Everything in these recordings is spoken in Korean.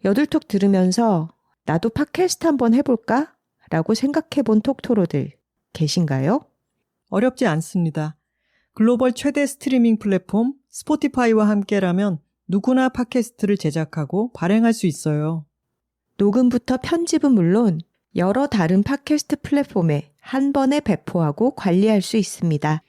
여들톡 들으면서 나도 팟캐스트 한번 해볼까? 라고 생각해본 톡토로들 계신가요? 어렵지 않습니다. 글로벌 최대 스트리밍 플랫폼 스포티파이와 함께라면 누구나 팟캐스트를 제작하고 발행할 수 있어요. 녹음부터 편집은 물론 여러 다른 팟캐스트 플랫폼에 한 번에 배포하고 관리할 수 있습니다.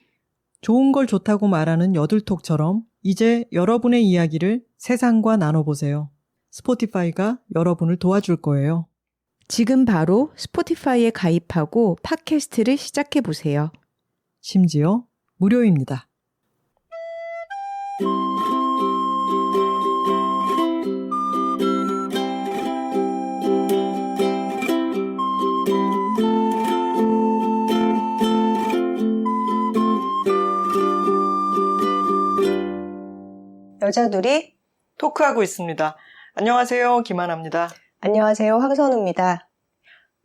좋은 걸 좋다고 말하는 여들톡처럼 이제 여러분의 이야기를 세상과 나눠보세요. 스포티파이가 여러분을 도와줄 거예요. 지금 바로 스포티파이에 가입하고 팟캐스트를 시작해보세요. 심지어 무료입니다. 여자둘이 토크하고 있습니다. 안녕하세요. 김하나입니다. 안녕하세요. 황선우입니다.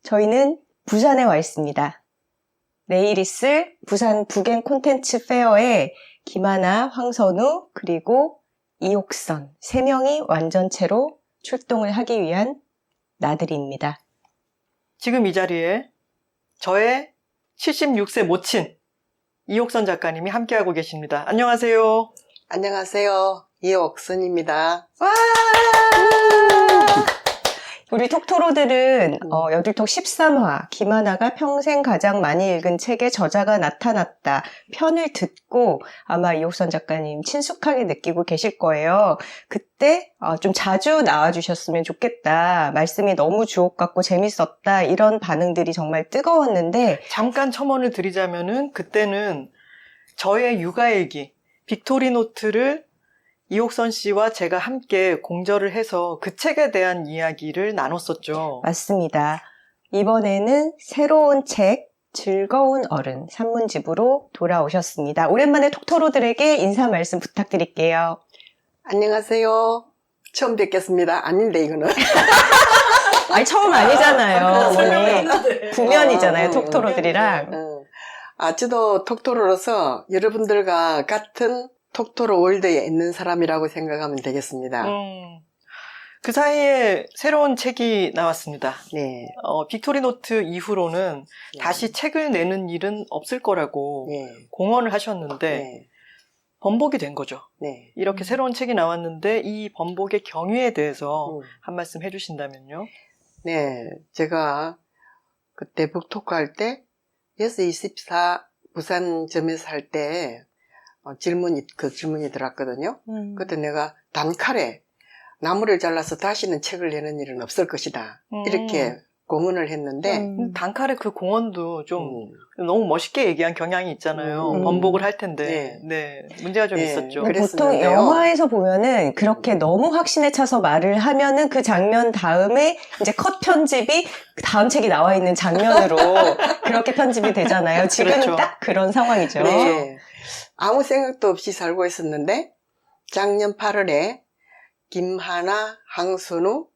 저희는 부산에 와 있습니다. 내일 있을 부산 북앤 콘텐츠 페어에 김하나, 황선우, 그리고 이옥선 3명이 완전체로 출동을 하기 위한 나들이입니다. 지금 이 자리에 저의 76세 모친 이옥선 작가님이 함께하고 계십니다. 안녕하세요. 안녕하세요. 이옥선입니다. 와! 우리 톡토로들은 여들톡 13화 김하나가 평생 가장 많이 읽은 책의 저자가 나타났다 편을 듣고 아마 이옥선 작가님 친숙하게 느끼고 계실 거예요. 그때 좀 자주 나와주셨으면 좋겠다. 말씀이 너무 주옥 같고 재밌었다. 이런 반응들이 정말 뜨거웠는데 잠깐 첨언을 드리자면은 그때는 저의 육아일기 빅토리노트를 이옥선 씨와 제가 함께 공저를 해서 그 책에 대한 이야기를 나눴었죠. 맞습니다. 이번에는 새로운 책 즐거운 어른 산문집으로 돌아오셨습니다. 오랜만에 톡토로들에게 인사 말씀 부탁드릴게요. 안녕하세요. 처음 뵙겠습니다. 아닌데 이거는. 아니 처음 아니잖아요. 어머니. 구면이잖아요. 톡토로들이랑. 저도 톡토로로서 여러분들과 같은 톡토로 월드에 있는 사람이라고 생각하면 되겠습니다. 그 사이에 새로운 책이 나왔습니다. 네. 빅토리노트 이후로는 네. 다시 책을 내는 일은 없을 거라고 네. 공언을 하셨는데 네. 번복이 된 거죠. 네. 이렇게 새로운 책이 나왔는데 이 번복의 경위에 대해서 음. 한 말씀 해주신다면요. 네. 제가 그때 북토크 할 때 예스24 부산점에서 할 때 질문이 들어왔거든요. 그때 내가 단칼에 나무를 잘라서 다시는 책을 내는 일은 없을 것이다. 이렇게 공언을 했는데 단칼에 그 공언도 좀 너무 멋있게 얘기한 경향이 있잖아요. 번복을 할 텐데 네. 문제가 좀 있었죠. 보통 영화에서 보면은 그렇게 너무 확신에 차서 말을 하면은 그 장면 다음에 이제 컷 편집이 다음 책이 나와 있는 장면으로 그렇게 편집이 되잖아요. 지금은 그렇죠. 딱 그런 상황이죠. 네. 아무 생각도 없이 살고 있었는데 작년 8월에 김하나, 황선우,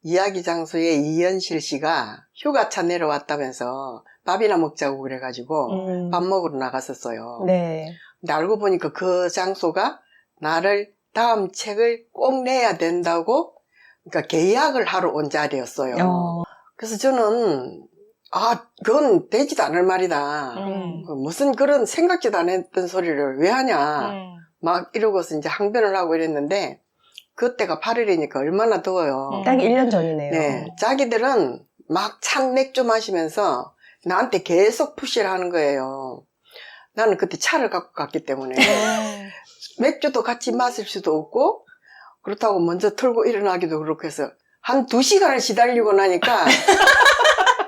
이야기 장소에 이현실 씨가 휴가차 내려왔다면서 밥이나 먹자고 그래가지고 밥 먹으러 나갔었어요. 네. 근데 알고 보니까 그 장소가 나를 다음 책을 꼭 내야 된다고 그러니까 계약을 하러 온 자리였어요. 그래서 저는 그건 되지도 않을 말이다. 무슨 그런 생각지도 안 했던 소리를 왜 하냐. 막 이러고서 이제 항변을 하고 이랬는데 그때가 8월이니까 얼마나 더워요. 딱 1년 전이네요. 네, 자기들은 막 찬 맥주 마시면서 나한테 계속 푸시를 하는 거예요. 나는 그때 차를 갖고 갔기 때문에 맥주도 같이 마실 수도 없고 그렇다고 먼저 털고 일어나기도 그렇고 해서 한 2시간을 시달리고 나니까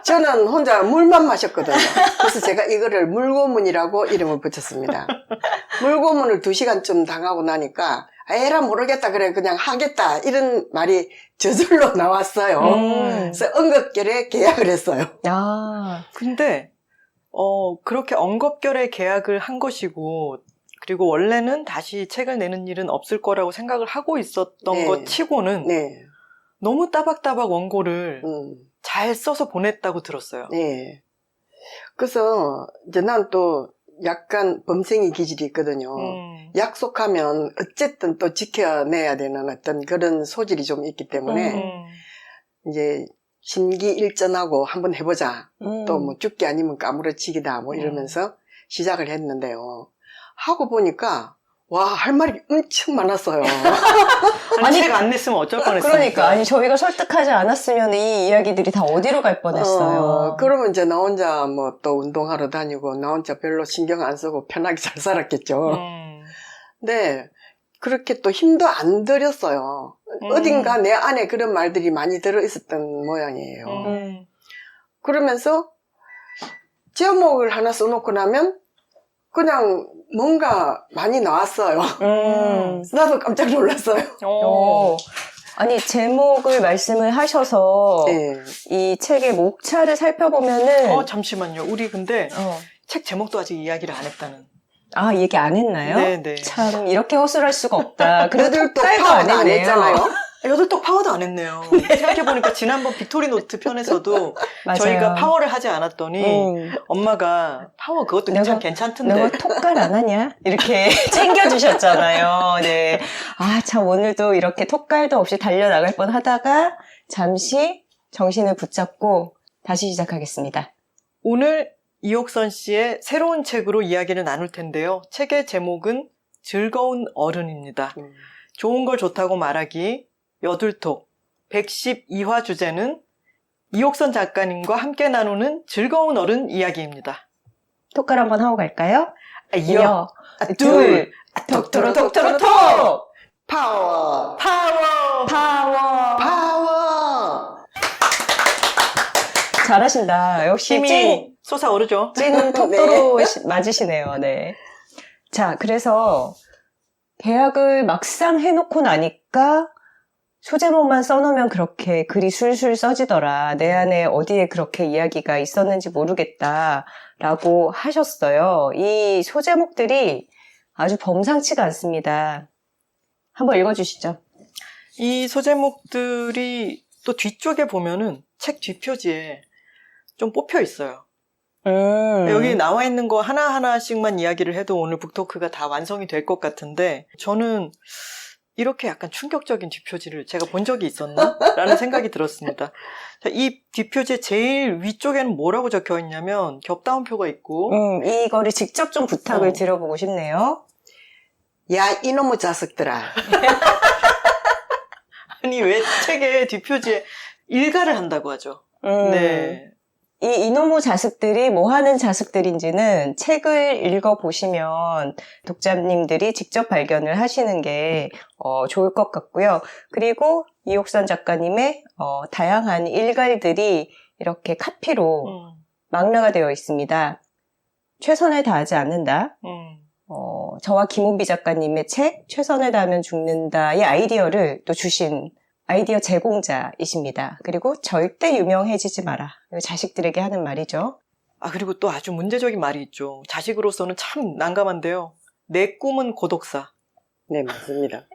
저는 혼자 물만 마셨거든요. 그래서 제가 이거를 물고문이라고 이름을 붙였습니다. 물고문을 2시간쯤 당하고 나니까 에라 모르겠다 그래 그냥 하겠다 이런 말이 저절로 나왔어요. 그래서 엉겁결에 계약을 했어요. 근데 그렇게 엉겁결에 계약을 한 것이고 그리고 원래는 다시 책을 내는 일은 없을 거라고 생각을 하고 있었던 네. 것 치고는 네. 너무 따박따박 원고를 잘 써서 보냈다고 들었어요. 네. 그래서 이제 난 또 약간 범생이 기질이 있거든요. 약속하면 어쨌든 또 지켜내야 되는 어떤 그런 소질이 좀 있기 때문에 이제 심기일전하고 한번 해보자. 또 뭐 죽기 아니면 까무러치기다 뭐 이러면서 시작을 했는데요. 하고 보니까 와, 할 말이 엄청 많았어요. 아니, 책 안 냈으면 어쩔 뻔했어요. 그러니까 아니 저희가 설득하지 않았으면 이 이야기들이 다 어디로 갈 뻔했어요. 그러면 이제 나 혼자 뭐 또 운동하러 다니고 나 혼자 별로 신경 안 쓰고 편하게 잘 살았겠죠. 근데 그렇게 또 힘도 안 들였어요. 어딘가 내 안에 그런 말들이 많이 들어있었던 모양이에요. 그러면서 제목을 하나 써놓고 나면 그냥 뭔가 많이 나왔어요. 나도 깜짝 놀랐어요. 아니 제목을 말씀을 하셔서 네. 이 책의 목차를 살펴보면은 잠시만요. 우리 근데 책 제목도 아직 이야기를 안 했다는. 아 얘기 안 했나요? 네네. 참 이렇게 허술할 수가 없다. 그래도 여덟도 톡달도 파워도 안 안 했네요. 했잖아요. 여덟 파워도 안 했네요. 생각해보니까 지난번 빅토리노트 편에서도 맞아요. 저희가 파워를 하지 않았더니 엄마가 파워 그것도 참 괜찮던데. 내가 톡갈 안 하냐? 이렇게 챙겨주셨잖아요. 네. 아, 참 오늘도 이렇게 톡갈도 없이 달려나갈 뻔 하다가 잠시 정신을 붙잡고 다시 시작하겠습니다. 오늘 이옥선 씨의 새로운 책으로 이야기를 나눌 텐데요. 책의 제목은 즐거운 어른입니다. 좋은 걸 좋다고 말하기 여둘톡 112화 주제는 이옥선 작가님과 함께 나누는 즐거운 어른 이야기입니다. 톡갈 한번 하고 갈까요? 이어 둘 톡토로톡토로톡 파워! 파워 파워! 잘하신다. 역시 힘이 솟아오르죠. 찐 톡토로 맞으시네요. 네. 자, 그래서 계약을 막상 해놓고 나니까 소제목만 써놓으면 그렇게 글이 술술 써지더라. 내 안에 어디에 그렇게 이야기가 있었는지 모르겠다라고 하셨어요. 이 소제목들이 아주 범상치가 않습니다. 한번 읽어주시죠. 이 소제목들이 또 뒤쪽에 보면은 책 뒷표지에 좀 뽑혀 있어요. 여기 나와 있는 거 하나하나씩만 이야기를 해도 오늘 북토크가 다 완성이 될 것 같은데 저는 이렇게 약간 충격적인 뒷표지를 제가 본 적이 있었나? 라는 생각이 들었습니다. 자, 이 뒷표지의 제일 위쪽에는 뭐라고 적혀 있냐면 겹다운표가 있고 이거를 직접 좀 부탁을 드려보고 싶네요. 야, 이놈의 자식들아. 아니 왜 책의 뒷표지에 일가를 한다고 하죠. 네. 이 이놈의 자식들이 뭐 하는 자식들인지는 책을 읽어보시면 독자님들이 직접 발견을 하시는 게 좋을 것 같고요. 그리고 이옥선 작가님의 다양한 일갈들이 이렇게 카피로 망라가 되어 있습니다. 최선을 다하지 않는다. 저와 김은비 작가님의 책 최선을 다하면 죽는다의 아이디어를 또 주신 아이디어 제공자이십니다. 그리고 절대 유명해지지 마라. 자식들에게 하는 말이죠. 그리고 또 아주 문제적인 말이 있죠. 자식으로서는 참 난감한데요. 내 꿈은 고독사. 네, 맞습니다.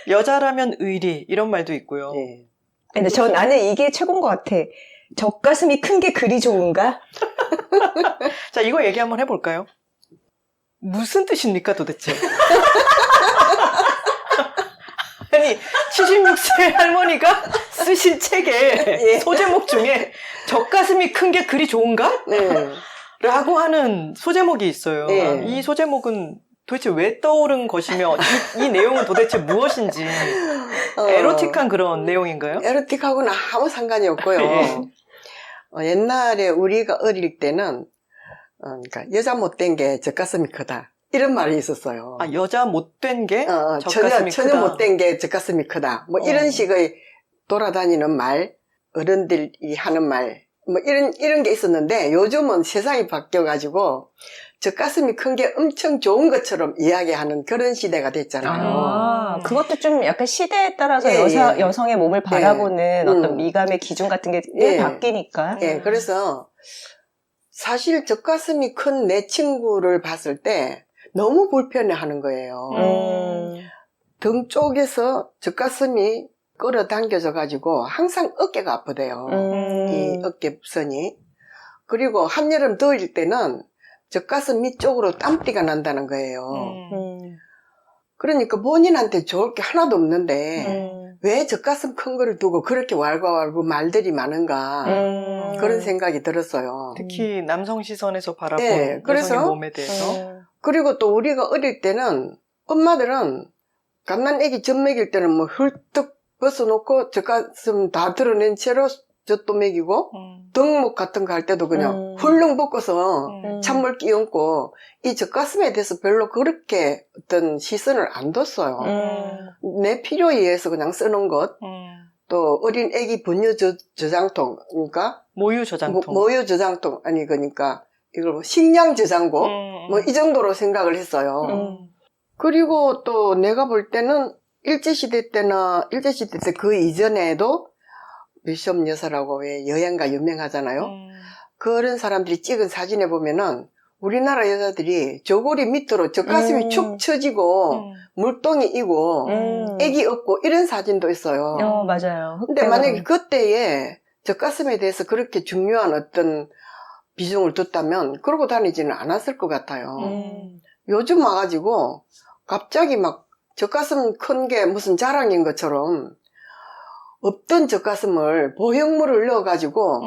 여자라면 의리 이런 말도 있고요. 네. 근데 나는 이게 최고인 것 같아. 젖가슴이 큰 게 그리 좋은가? 자, 이거 얘기 한번 해볼까요? 무슨 뜻입니까 도대체? 아니 76세 할머니가 쓰신 책에 소제목 중에 젖가슴이 큰 게 그리 좋은가? 네. 라고 하는 소제목이 있어요. 네. 이 소제목은 도대체 왜 떠오른 것이며 이 내용은 도대체 무엇인지 에로틱한 그런 내용인가요? 에로틱하고는 아무 상관이 없고요. 옛날에 우리가 어릴 때는 그러니까 여자 못된 게 젖가슴이 크다. 이런 말이 있었어요. 여자 못된 게 젖가슴이 전혀 크다. 못된 게 젖가슴이 크다. 뭐 이런 식의 돌아다니는 말, 어른들이 하는 말, 뭐 이런 게 있었는데 요즘은 세상이 바뀌어가지고 젖가슴이 큰 게 엄청 좋은 것처럼 이야기하는 그런 시대가 됐잖아요. 그것도 좀 약간 시대에 따라서 여성의 몸을 바라보는 어떤 미감의 기준 같은 게 바뀌니까. 그래서 사실 젖가슴이 큰 내 친구를 봤을 때 너무 불편해하는 거예요. 등 쪽에서 젖가슴이 끌어당겨져가지고 항상 어깨가 아프대요. 이 어깨선이. 그리고 한여름 더울 때는 젖가슴 밑쪽으로 땀띠가 난다는 거예요. 음. 그러니까 본인한테 좋을 게 하나도 없는데 왜 젖가슴 큰 거를 두고 그렇게 왈가왈부 말들이 많은가 그런 생각이 들었어요. 특히 남성 시선에서 바라본 네, 그래서 여성의 몸에 대해서 그리고 또 우리가 어릴 때는 엄마들은 갓난 애기 젖 먹일 때는 뭐 hul떡 벗어놓고 젖가슴 다 드러낸 채로 젖도 먹이고 덕목 같은 거 할 때도 그냥 훌렁 벗고서 찬물 끼얹고 이 젖가슴에 대해서 별로 그렇게 어떤 시선을 안 뒀어요. 내 필요에 의해서 그냥 쓰는 것, 또 어린 애기 분유 저장통, 그러니까 모유 저장통. 모유 저장통 아니 그러니까 이걸 뭐 식량 저장고 뭐 이 정도로 생각을 했어요. 그리고 또 내가 볼 때는 일제시대 때 그 이전에도 비숍 여사라고 왜 여행가 유명하잖아요. 그런 사람들이 찍은 사진에 보면은 우리나라 여자들이 저고리 밑으로 젖가슴이 축 처지고 물동이 이고 애기 없고 이런 사진도 있어요. 맞아요. 근데 만약에 그때에 젖가슴에 대해서 그렇게 중요한 어떤 비중을 뒀다면 그러고 다니지는 않았을 것 같아요. 요즘 와가지고 갑자기 막 젖가슴 큰 게 무슨 자랑인 것처럼 없던 젖가슴을 보형물을 넣어가지고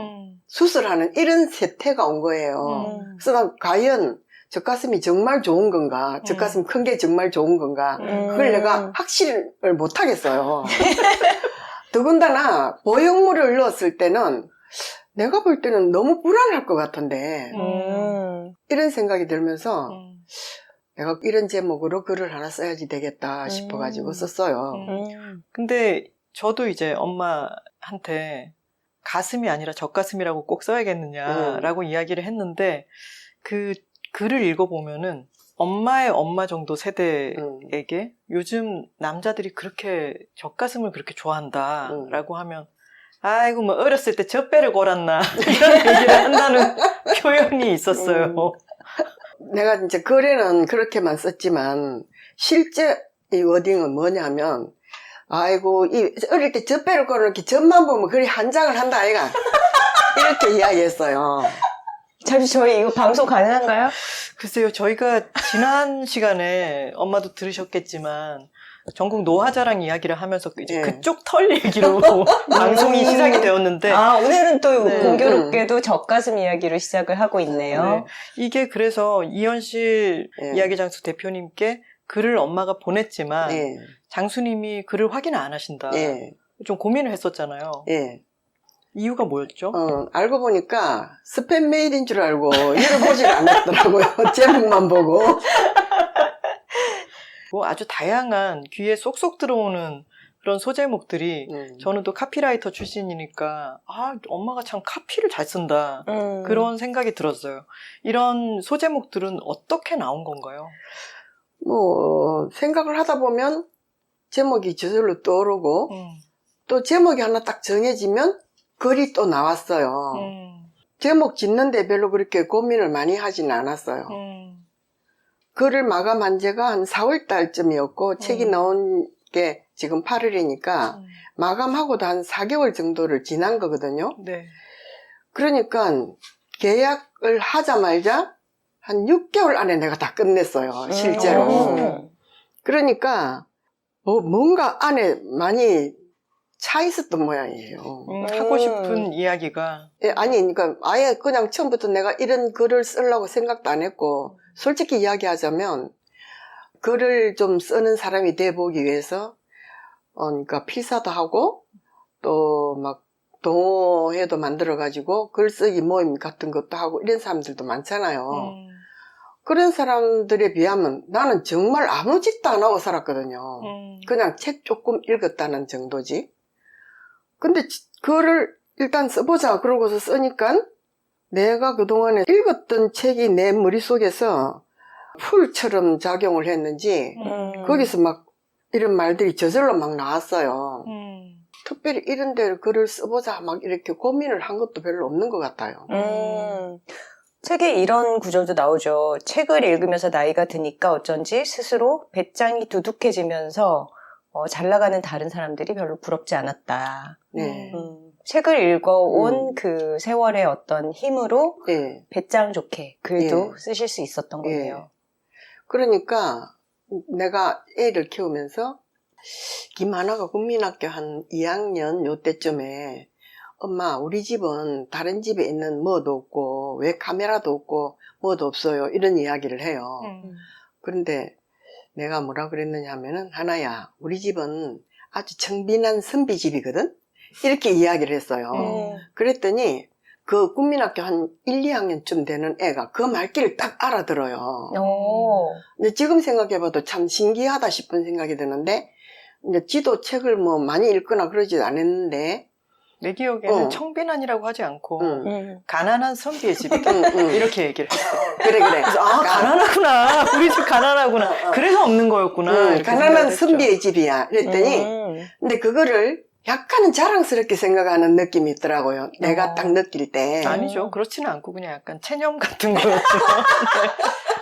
수술하는 이런 세태가 온 거예요. 그래서 난 과연 젖가슴이 정말 좋은 건가, 젖가슴 큰 게 정말 좋은 건가, 그걸 내가 확신을 못 하겠어요. 더군다나 보형물을 넣었을 때는 내가 볼 때는 너무 불안할 것 같은데 이런 생각이 들면서 내가 이런 제목으로 글을 하나 써야지 되겠다 싶어가지고 썼어요. 근데 저도 이제 엄마한테 가슴이 아니라 젖가슴이라고 꼭 써야겠느냐라고 이야기를 했는데 그 글을 읽어보면은 엄마의 엄마 정도 세대에게 요즘 남자들이 그렇게 젖가슴을 그렇게 좋아한다라고 하면 아이고 뭐 어렸을 때 젖배를 골았나 이런 얘기를 한다는 표현이 있었어요. 내가 이제 글에는 그렇게만 썼지만 실제 이 워딩은 뭐냐면 아이고 이 어릴 때 젖배를 골아 이렇게 젖만 보면 그리 한장을 한다 아이가 이렇게 이야기했어요. 잠시 저희 이거 방송 가능한가요? 글쎄요, 저희가 지난 시간에 엄마도 들으셨겠지만 전국 노화자랑 이야기를 하면서 이제 네. 그쪽 털 얘기로 방송이 시작이 되었는데 오늘은 또 네. 공교롭게도 젖가슴 이야기로 시작을 하고 있네요. 네. 이게 그래서 이현실 네. 이야기장수 대표님께 글을 엄마가 보냈지만 네. 장수님이 글을 확인 안 하신다. 네. 좀 고민을 했었잖아요. 네. 이유가 뭐였죠? 알고 보니까 스팸 메일인 줄 알고 읽어보질 않았더라고요. 제목만 보고. 뭐 아주 다양한 귀에 쏙쏙 들어오는 그런 소제목들이 저는 또 카피라이터 출신이니까 엄마가 참 카피를 잘 쓴다 그런 생각이 들었어요. 이런 소제목들은 어떻게 나온 건가요? 뭐 생각을 하다 보면 제목이 저절로 떠오르고 또 제목이 하나 딱 정해지면 글이 또 나왔어요. 제목 짓는데 별로 그렇게 고민을 많이 하지는 않았어요. 글을 마감한 지가 한 4월 달쯤이었고 책이 나온 게 지금 8월이니까 마감하고도 한 4개월 정도를 지난 거거든요. 네. 그러니까 계약을 하자마자 한 6개월 안에 내가 다 끝냈어요. 실제로. 그러니까 뭔가 안에 많이 차 있었던 모양이에요. 하고 싶은 이야기가. 예, 아니, 그러니까 아예 그냥 처음부터 내가 이런 글을 쓰려고 생각도 안 했고, 솔직히 이야기하자면, 글을 좀 쓰는 사람이 돼보기 위해서, 그러니까 필사도 하고, 또 막 동호회도 만들어가지고, 글쓰기 모임 같은 것도 하고, 이런 사람들도 많잖아요. 그런 사람들에 비하면 나는 정말 아무 짓도 안 하고 살았거든요. 그냥 책 조금 읽었다는 정도지. 근데 글을 일단 써보자 그러고서 쓰니까 내가 그동안에 읽었던 책이 내 머릿속에서 풀처럼 작용을 했는지 거기서 막 이런 말들이 저절로 막 나왔어요. 특별히 이런 데 글을 써보자 막 이렇게 고민을 한 것도 별로 없는 것 같아요. 책에 이런 구절도 나오죠. 책을 읽으면서 나이가 드니까 어쩐지 스스로 배짱이 두둑해지면서 잘 나가는 다른 사람들이 별로 부럽지 않았다. 네. 책을 읽어온 그 세월의 어떤 힘으로 예. 배짱 좋게 글도 예. 쓰실 수 있었던 거네요. 그러니까 내가 애를 키우면서 김하나가 국민학교 한 2학년 요때쯤에 엄마 우리 집은 다른 집에 있는 뭐도 없고 왜 카메라도 없고 뭐도 없어요 이런 이야기를 해요. 그런데 내가 뭐라 그랬느냐 하면은 하나야 우리 집은 아주 청빈한 선비집이거든 이렇게 이야기를 했어요. 그랬더니 그 국민학교 한 1, 2학년쯤 되는 애가 그 말귀를 딱 알아들어요. 근데 지금 생각해봐도 참 신기하다 싶은 생각이 드는데 이제 지도 책을 뭐 많이 읽거나 그러지 않았는데 내 기억에는 청빈한이라고 하지 않고 가난한 선비의 집이다 응. 이렇게 얘기를 했어. 그래 그래서 가난하구나. 우리 집 가난하구나. 그래서 없는 거였구나. 이렇게 가난한 생각을 했죠. 선비의 집이야 그랬더니 근데 그거를 약간은 자랑스럽게 생각하는 느낌이 있더라고요. 내가 딱 느낄 때. 아니죠. 그렇지는 않고 그냥 약간 체념 같은 거였죠.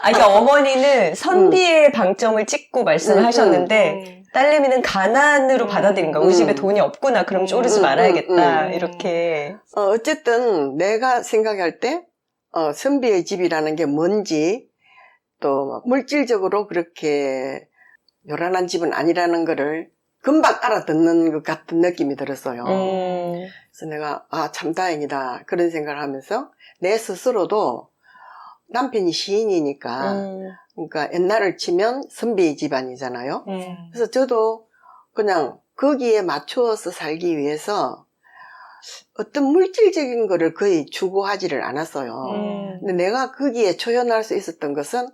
그러니까 어머니는 선비의 방점을 찍고 말씀을 하셨는데 딸내미는 가난으로 받아들인 거야. 우리 집에 돈이 없구나. 그럼 쪼르지 말아야겠다. 이렇게. 어쨌든 내가 생각할 때 선비의 집이라는 게 뭔지 또 물질적으로 그렇게 요란한 집은 아니라는 거를 금방 알아듣는 것 같은 느낌이 들었어요. 그래서 내가 참 다행이다 그런 생각을 하면서 내 스스로도 남편이 시인이니까 그러니까 옛날을 치면 선비의 집안이잖아요. 그래서 저도 그냥 거기에 맞추어서 살기 위해서 어떤 물질적인 거를 거의 추구하지를 않았어요. 근데 내가 거기에 초연할 수 있었던 것은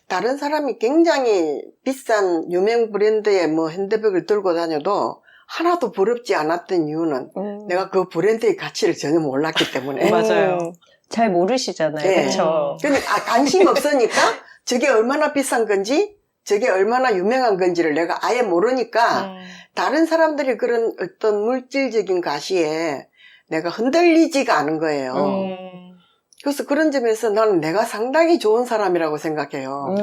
다른 사람이 굉장히 비싼 유명 브랜드의 뭐 핸드백을 들고 다녀도 하나도 부럽지 않았던 이유는 내가 그 브랜드의 가치를 전혀 몰랐기 때문에. 맞아요. 잘 모르시잖아요. 네. 그렇죠. 관심 없으니까 저게 얼마나 비싼 건지 저게 얼마나 유명한 건지를 내가 아예 모르니까 다른 사람들이 그런 어떤 물질적인 가치에 내가 흔들리지가 않은 거예요. 그래서 그런 점에서 나는 내가 상당히 좋은 사람이라고 생각해요.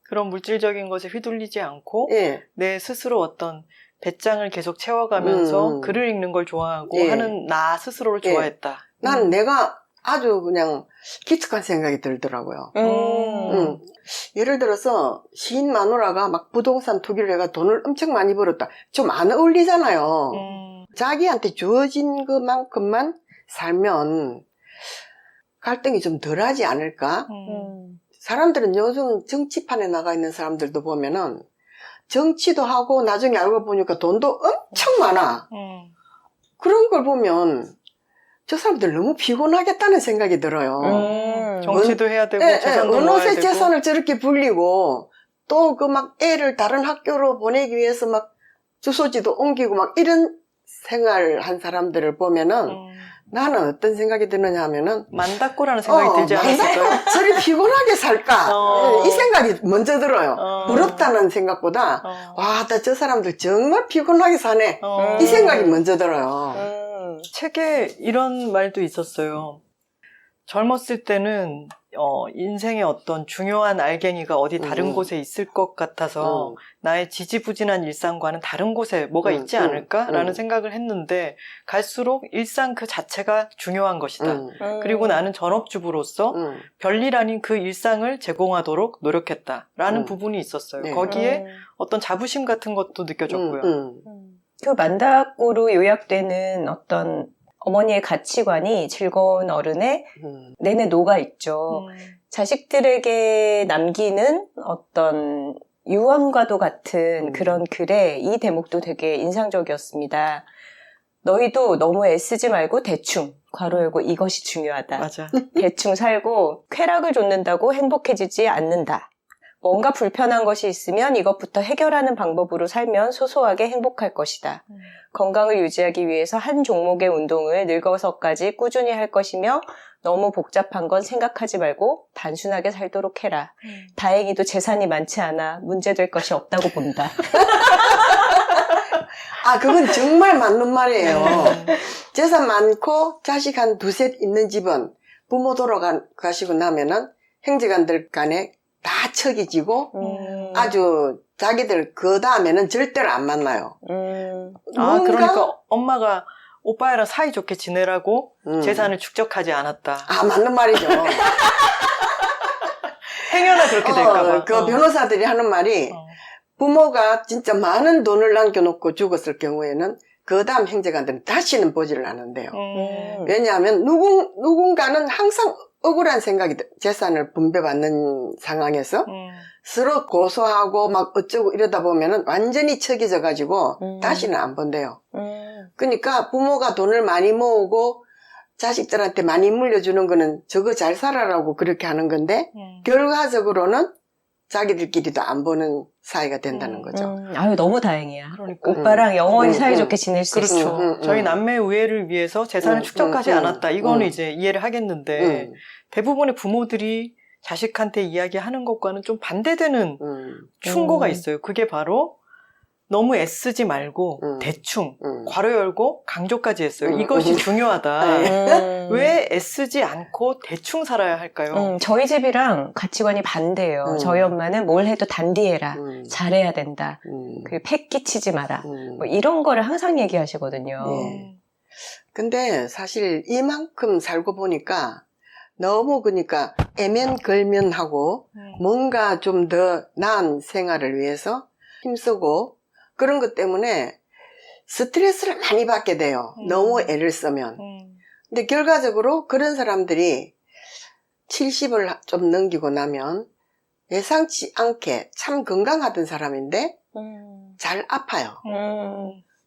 그런 물질적인 것에 휘둘리지 않고 예. 내 스스로 어떤 배짱을 계속 채워가면서 글을 읽는 걸 좋아하고 예. 하는 나 스스로를 예. 좋아했다. 난 내가 아주 그냥 기특한 생각이 들더라고요. 예를 들어서 시인 마누라가 막 부동산 투기를 해가 돈을 엄청 많이 벌었다. 좀 안 어울리잖아요. 자기한테 주어진 것만큼만 살면 갈등이 좀 덜하지 않을까? 사람들은 요즘 정치판에 나가 있는 사람들도 보면은 정치도 하고 나중에 알고 보니까 돈도 엄청 많아. 그런 걸 보면 저 사람들 너무 피곤하겠다는 생각이 들어요. 정치도 해야 되고 재산도 어느새 모아야 되고. 재산을 저렇게 불리고 또 그 막 애를 다른 학교로 보내기 위해서 막 주소지도 옮기고 막 이런 생활한 사람들을 보면은 나는 어떤 생각이 드느냐 하면은 만다꼬라는 생각이 들지 않았을까요? 저리 피곤하게 살까? 이 생각이 먼저 들어요. 부럽다는 생각보다 와, 나 저 사람들 정말 피곤하게 사네. 이 생각이 먼저 들어요. 책에 이런 말도 있었어요. 젊었을 때는 인생의 어떤 중요한 알갱이가 어디 다른 곳에 있을 것 같아서 나의 지지부진한 일상과는 다른 곳에 뭐가 있지 않을까라는 생각을 했는데 갈수록 일상 그 자체가 중요한 것이다. 그리고 나는 전업주부로서 별일 아닌 그 일상을 제공하도록 노력했다라는 부분이 있었어요. 네. 거기에 어떤 자부심 같은 것도 느껴졌고요. 그 만다꼬로 요약되는 어떤 어머니의 가치관이 즐거운 어른의 내내 녹아있죠. 자식들에게 남기는 어떤 유언과도 같은 그런 글에 이 대목도 되게 인상적이었습니다. 너희도 너무 애쓰지 말고 대충, 괄호 열고 이것이 중요하다. 맞아. 대충 살고 쾌락을 좇는다고 행복해지지 않는다. 뭔가 불편한 것이 있으면 이것부터 해결하는 방법으로 살면 소소하게 행복할 것이다. 건강을 유지하기 위해서 한 종목의 운동을 늙어서까지 꾸준히 할 것이며 너무 복잡한 건 생각하지 말고 단순하게 살도록 해라. 다행히도 재산이 많지 않아 문제될 것이 없다고 본다. 그건 정말 맞는 말이에요. 재산 많고 자식 한 두셋 있는 집은 부모 돌아가시고 나면은 형제간들 간에 다 척이 지고 아주 자기들 그 다음에는 절대로 안 만나요. 그러니까 엄마가 오빠애랑 사이좋게 지내라고 재산을 축적하지 않았다. 아, 맞는 말이죠. 행여나 그렇게 될까봐. 그 변호사들이 하는 말이 부모가 진짜 많은 돈을 남겨놓고 죽었을 경우에는 그 다음 형제간들은 다시는 보지를 않는데요. 왜냐하면 누군가는 항상 억울한 생각이 재산을 분배받는 상황에서 서로 고소하고 막 어쩌고 이러다 보면은 완전히 척이져가지고 다시는 안 본대요. 그러니까 부모가 돈을 많이 모으고 자식들한테 많이 물려주는 거는 저거 잘 살아라고 그렇게 하는 건데 결과적으로는 자기들끼리도 안 보는 사이가 된다는 거죠. 아유, 너무 다행이야. 그러니까. 오빠랑 영원히 사이좋게 지낼 수 그렇죠. 있어. 저희 남매 우애를 위해서 재산을 축적하지 않았다. 이거는 이제 이해를 하겠는데 대부분의 부모들이 자식한테 이야기하는 것과는 좀 반대되는 충고가 있어요. 그게 바로 너무 애쓰지 말고 대충 괄호 열고 강조까지 했어요. 이것이 중요하다. 왜 애쓰지 않고 대충 살아야 할까요? 저희 집이랑 가치관이 반대예요. 저희 엄마는 뭘 해도 단디해라. 잘해야 된다. 그리고 패 끼치지 마라. 뭐 이런 거를 항상 얘기하시거든요. 예. 근데 사실 이만큼 살고 보니까 너무 그러니까 애면걸면하고 뭔가 좀 더 나은 생활을 위해서 힘쓰고 그런 것 때문에 스트레스를 많이 받게 돼요. 너무 애를 쓰면. 근데 결과적으로 그런 사람들이 70을 좀 넘기고 나면 예상치 않게 참 건강하던 사람인데 잘 아파요.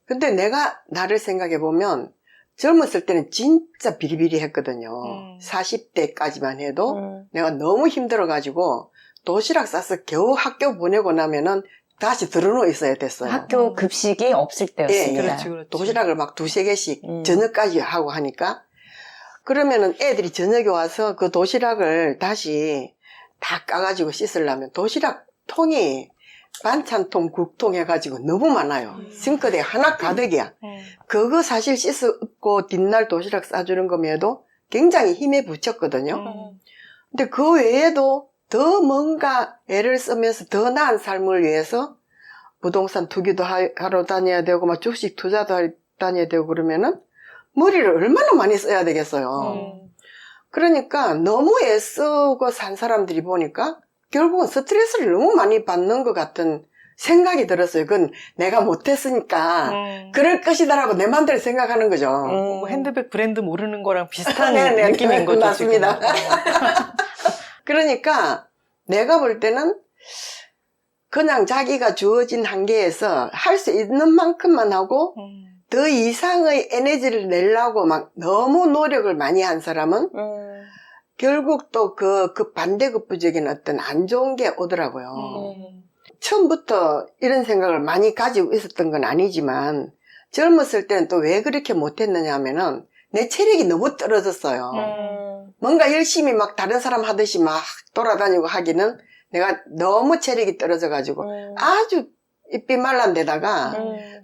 근데 내가 나를 생각해 보면 젊었을 때는 진짜 비리비리했거든요. 40대까지만 해도 내가 너무 힘들어가지고 도시락 싸서 겨우 학교 보내고 나면은 다시 들어누워 있어야 됐어요. 학교 급식이 없을 때였습니다. 예, 그렇지. 도시락을 막 2-3개씩 저녁까지 하고 하니까 그러면은 애들이 저녁에 와서 그 도시락을 다시 다 까가지고 씻으려면 도시락 통이 반찬통, 국통 해가지고 너무 많아요. 싱크대 하나 가득이야. 그거 사실 씻고 뒷날 도시락 싸주는 거면도 굉장히 힘에 부쳤거든요. 근데 그 외에도 더 뭔가 애를 쓰면서 더 나은 삶을 위해서 부동산 투기도 하러 다녀야 되고 막 주식 투자도 다녀야 되고 그러면은 머리를 얼마나 많이 써야 되겠어요. 그러니까 너무 애쓰고 산 사람들이 보니까 결국은 스트레스를 너무 많이 받는 것 같은 생각이 들었어요. 그건 내가 못했으니까 그럴 것이다라고 내 마음대로 생각하는 거죠. 뭐 핸드백 브랜드 모르는 거랑 비슷한 네, 느낌인 거죠. 맞습니다. 지금. 그러니까 내가 볼 때는 그냥 자기가 주어진 한계에서 할 수 있는 만큼만 하고 더 이상의 에너지를 내려고 막 너무 노력을 많이 한 사람은 결국 또 그 반대급부적인 어떤 안 좋은 게 오더라고요. 처음부터 이런 생각을 많이 가지고 있었던 건 아니지만 젊었을 때는 또 왜 그렇게 못했느냐 하면은 내 체력이 너무 떨어졌어요. 뭔가 열심히 막 다른 사람 하듯이 막 돌아다니고 하기는 내가 너무 체력이 떨어져가지고 아주 입이 말란 데다가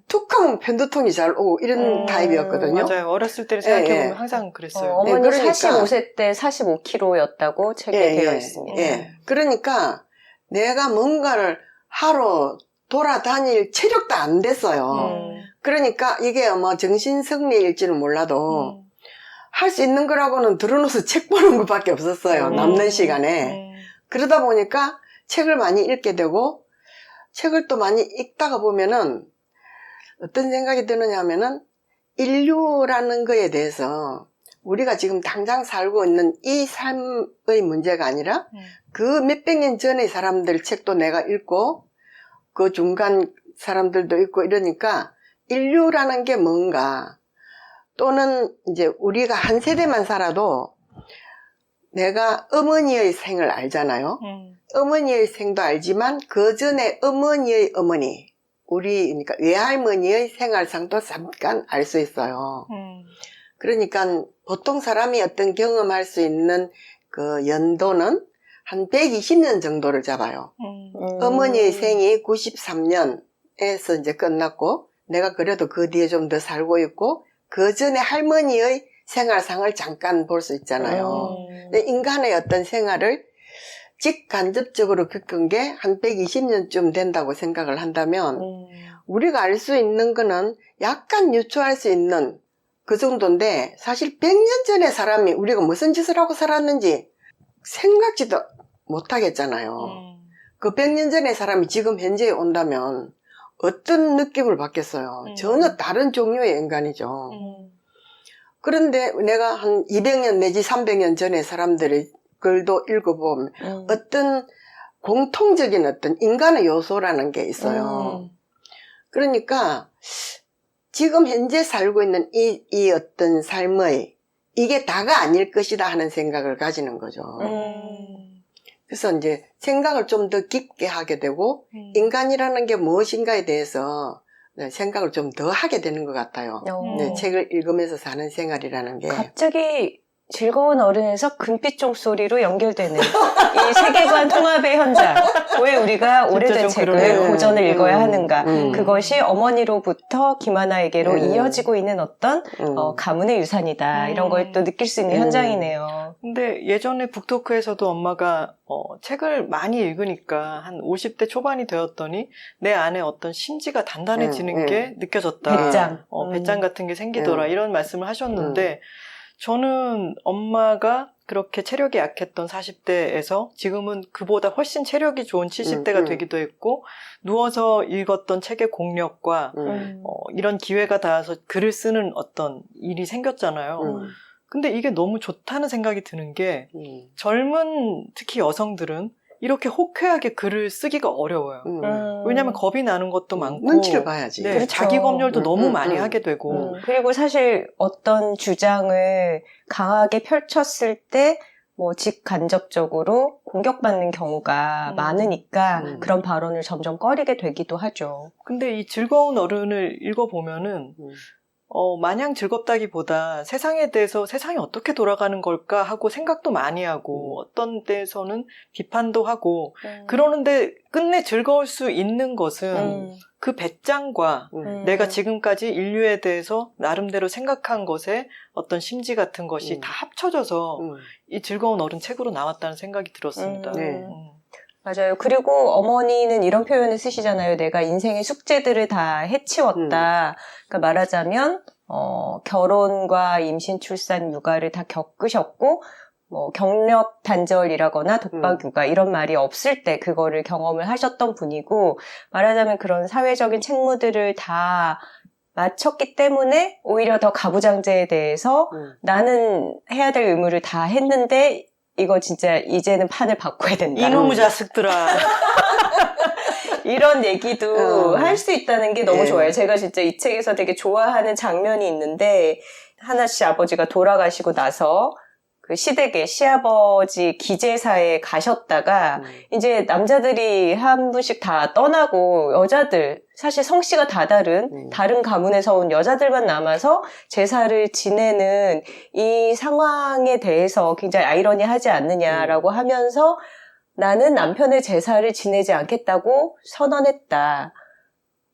툭 하면 편두통이 잘 오고 이런 타입이었거든요. 맞아요. 어렸을 때를 생각해보면 항상 그랬어요. 어머니 그러니까. 45세 때 45kg였다고 책에 되어 있습니다. 그러니까 내가 뭔가를 하러 돌아다닐 체력도 안 됐어요. 그러니까 이게 뭐 정신승리일지는 몰라도 할 수 있는 거라고는 들어놓아서 책 보는 것밖에 없었어요. 남는 시간에. 그러다 보니까 책을 많이 읽게 되고 책을 또 많이 읽다가 보면은 어떤 생각이 드느냐 하면은 인류라는 거에 대해서 우리가 지금 당장 살고 있는 이 삶의 문제가 아니라 그 몇백 년 전의 사람들 책도 내가 읽고 그 중간 사람들도 읽고 이러니까 인류라는 게 뭔가 또는 이제 우리가 한 세대만 살아도 내가 어머니의 생을 알잖아요. 어머니의 생도 알지만 그 전에 어머니의 어머니 우리 그러니까 외할머니의 생활상도 잠깐 알 수 있어요. 그러니까 보통 사람이 어떤 경험할 수 있는 그 연도는 한 120년 정도를 잡아요. 어머니의 생이 93년에서 이제 끝났고 내가 그래도 그 뒤에 좀 더 살고 있고 그 전에 할머니의 생활상을 잠깐 볼 수 있잖아요. 근데 인간의 어떤 생활을 직간접적으로 겪은 게 한 120년쯤 된다고 생각을 한다면 우리가 알 수 있는 거는 약간 유추할 수 있는 그 정도인데 사실 100년 전의 사람이 우리가 무슨 짓을 하고 살았는지 생각지도 못하겠잖아요. 그 100년 전의 사람이 지금 현재에 온다면 어떤 느낌을 받겠어요. 전혀 다른 종류의 인간이죠. 그런데 내가 한 200년 내지 300년 전의 사람들의 글도 읽어보면 어떤 공통적인 어떤 인간의 요소라는 게 있어요. 그러니까 지금 현재 살고 있는 이 어떤 삶의 이게 다가 아닐 것이다 하는 생각을 가지는 거죠. 그래서 이제 생각을 좀 더 깊게 하게 되고 인간이라는 게 무엇인가에 대해서 생각을 좀 더 하게 되는 것 같아요. 네, 책을 읽으면서 사는 생활이라는 게. 갑자기 즐거운 어른에서 금빛 종소리로 연결되는 이 세계관 통합의 현장. 왜 우리가 오래된 책을 그러네요. 고전을 읽어야 하는가. 음. 그것이 어머니로부터 김하나에게로 음. 이어지고 있는 어떤 가문의 유산이다. 이런 걸 또 느낄 수 있는 현장이네요. 근데 예전에 북토크에서도 엄마가 책을 많이 읽으니까 한 50대 초반이 되었더니 내 안에 어떤 심지가 단단해지는 게 느껴졌다. 배짱. 배짱 같은 게 생기더라. 이런 말씀을 하셨는데 저는 엄마가 그렇게 체력이 약했던 40대에서 지금은 그보다 훨씬 체력이 좋은 70대가 되기도 했고 누워서 읽었던 책의 공력과 이런 기회가 닿아서 글을 쓰는 어떤 일이 생겼잖아요. 근데 이게 너무 좋다는 생각이 드는 게 젊은 특히 여성들은 이렇게 호쾌하게 글을 쓰기가 어려워요. 왜냐하면 겁이 나는 것도 많고 눈치를 봐야지. 네, 그렇죠. 자기 검열도 너무 음, 많이 음, 하게 되고 그리고 사실 어떤 주장을 강하게 펼쳤을 때 뭐 직간접적으로 공격받는 경우가 많으니까 그런 발언을 점점 꺼리게 되기도 하죠. 근데 이 즐거운 어른을 읽어보면은 마냥 즐겁다기보다 세상에 대해서 세상이 어떻게 돌아가는 걸까 하고 생각도 많이 하고 어떤 데서는 비판도 하고 그러는데 끝내 즐거울 수 있는 것은 그 배짱과 내가 지금까지 인류에 대해서 나름대로 생각한 것에 어떤 심지 같은 것이 다 합쳐져서 이 즐거운 어른 책으로 나왔다는 생각이 들었습니다. 네. 맞아요. 그리고 어머니는 이런 표현을 쓰시잖아요. 내가 인생의 숙제들을 다 해치웠다. 그러니까 말하자면 결혼과 임신, 출산, 육아를 다 겪으셨고 뭐 경력 단절이라거나 독박 육아 이런 말이 없을 때 그거를 경험을 하셨던 분이고 말하자면 그런 사회적인 책무들을 다 마쳤기 때문에 오히려 더 가부장제에 대해서 나는 해야 될 의무를 다 했는데 이거 진짜 이제는 판을 바꿔야 된다. 이놈의 자식들아. 이런 얘기도 할 수 있다는 게 너무 네. 좋아요. 제가 진짜 이 책에서 되게 좋아하는 장면이 있는데 하나 씨 아버지가 돌아가시고 나서 그 시댁에 시아버지 기재사에 가셨다가 이제 남자들이 한 분씩 다 떠나고 여자들 사실 성씨가 다 다른 가문에서 온 여자들만 남아서 제사를 지내는 이 상황에 대해서 굉장히 아이러니하지 않느냐라고 하면서 나는 남편의 제사를 지내지 않겠다고 선언했다.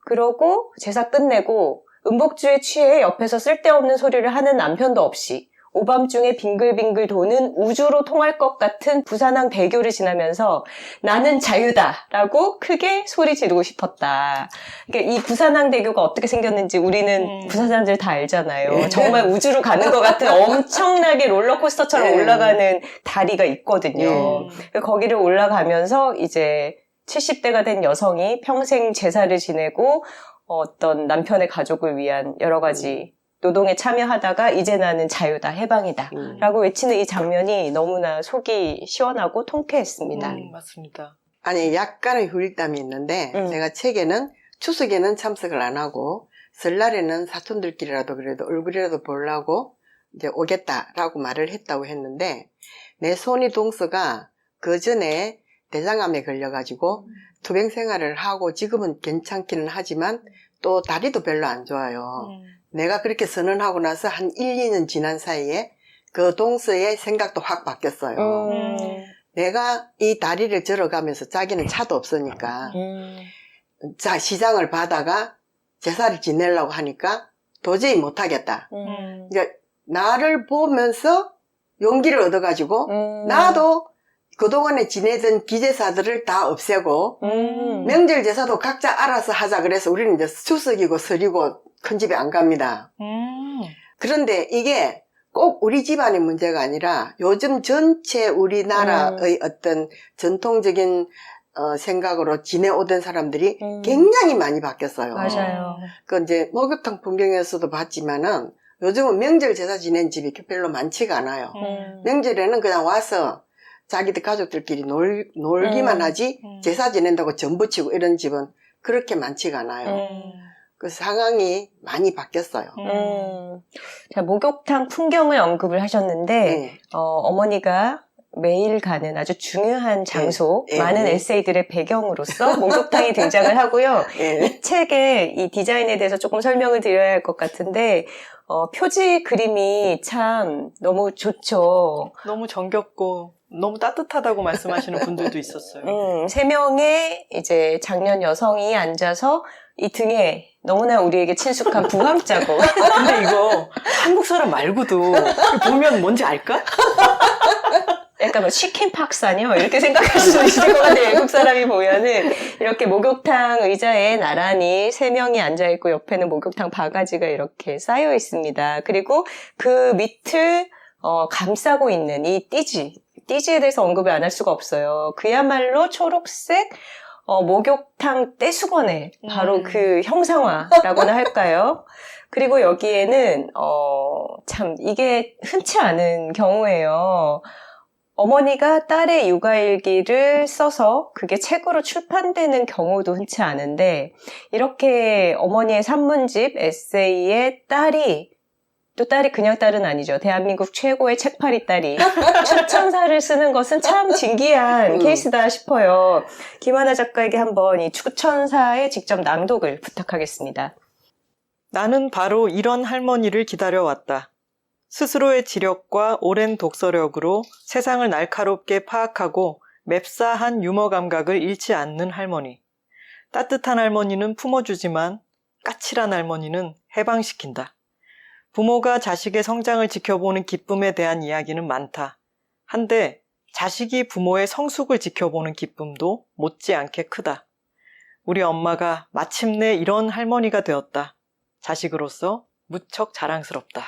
그러고 제사 끝내고 음복주에 취해 옆에서 쓸데없는 소리를 하는 남편도 없이 오밤중에 빙글빙글 도는 우주로 통할 것 같은 부산항 대교를 지나면서 나는 자유다라고 크게 소리 지르고 싶었다. 그러니까 이 부산항 대교가 어떻게 생겼는지 우리는 부산 사람들 다 알잖아요. 정말 우주로 가는 것 같은 엄청나게 롤러코스터처럼 올라가는 다리가 있거든요. 거기를 올라가면서 이제 70대가 된 여성이 평생 제사를 지내고 어떤 남편의 가족을 위한 여러 가지 노동에 참여하다가 이제 나는 자유다, 해방이다 라고 외치는 이 장면이 너무나 속이 시원하고 통쾌했습니다. 맞습니다. 아니 약간의 후일담이 있는데 제가 책에는 추석에는 참석을 안 하고 설날에는 사촌들끼리라도 그래도 얼굴이라도 보려고 이제 오겠다라고 말을 했다고 했는데 내 손이 동서가 그 전에 대장암에 걸려가지고 투병 생활을 하고 지금은 괜찮기는 하지만 또 다리도 별로 안 좋아요. 내가 그렇게 선언하고 나서 한 1, 2년 지난 사이에 그 동서의 생각도 확 바뀌었어요. 내가 이 다리를 절어가면서 자기는 차도 없으니까 자 시장을 받아가 제사를 지내려고 하니까 도저히 못하겠다. 이제 나를 보면서 용기를 얻어가지고 나도 그동안에 지내던 기제사들을 다 없애고 명절 제사도 각자 알아서 하자 그래서 우리는 이제 추석이고 설이고 큰 집에 안 갑니다. 그런데 이게 꼭 우리 집안의 문제가 아니라 요즘 전체 우리나라의 어떤 전통적인 생각으로 지내오던 사람들이 굉장히 많이 바뀌었어요. 맞아요. 그 이제 목욕탕 풍경에서도 봤지만은 요즘은 명절 제사 지낸 집이 별로 많지가 않아요. 명절에는 그냥 와서 자기들 가족들끼리 놀기만 하지 제사 지낸다고 전부 치고 이런 집은 그렇게 많지가 않아요. 그 상황이 많이 바뀌었어요. 자, 목욕탕 풍경을 언급을 하셨는데 네. 어머니가 매일 가는 아주 중요한 장소, 네. 많은 네. 에세이들의 배경으로서 목욕탕이 등장을 하고요. 네. 이 책의 이 디자인에 대해서 조금 설명을 드려야 할 것 같은데 표지 그림이 참 너무 좋죠. 너무 정겹고 너무 따뜻하다고 말씀하시는 분들도 있었어요. 3명의 이제 장년 여성이 앉아서 이 등에 너무나 우리에게 친숙한 부항 자국. 근데 이거 한국 사람 말고도 보면 뭔지 알까? 약간 뭐 치킨 박사녀 이렇게 생각할 수 있을 것 같아요. 외국 사람이 보면은 이렇게 목욕탕 의자에 나란히 3명이 앉아있고 옆에는 목욕탕 바가지가 이렇게 쌓여 있습니다. 그리고 그 밑을 감싸고 있는 이 띠지에 대해서 언급을 안 할 수가 없어요. 그야말로 초록색 목욕탕 떼수건의 바로 그 형상화라고나 할까요? 그리고 여기에는 참 이게 흔치 않은 경우예요. 어머니가 딸의 육아일기를 써서 그게 책으로 출판되는 경우도 흔치 않은데 이렇게 어머니의 산문집 에세이에 딸이 그냥 딸은 아니죠. 대한민국 최고의 책팔이 딸이 추천사를 쓰는 것은 참 진기한 케이스다 싶어요. 김하나 작가에게 한번 이 추천사의 직접 낭독을 부탁하겠습니다. 나는 바로 이런 할머니를 기다려왔다. 스스로의 지력과 오랜 독서력으로 세상을 날카롭게 파악하고 맵싸한 유머 감각을 잃지 않는 할머니. 따뜻한 할머니는 품어주지만 까칠한 할머니는 해방시킨다. 부모가 자식의 성장을 지켜보는 기쁨에 대한 이야기는 많다. 한데 자식이 부모의 성숙을 지켜보는 기쁨도 못지않게 크다. 우리 엄마가 마침내 이런 할머니가 되었다. 자식으로서 무척 자랑스럽다.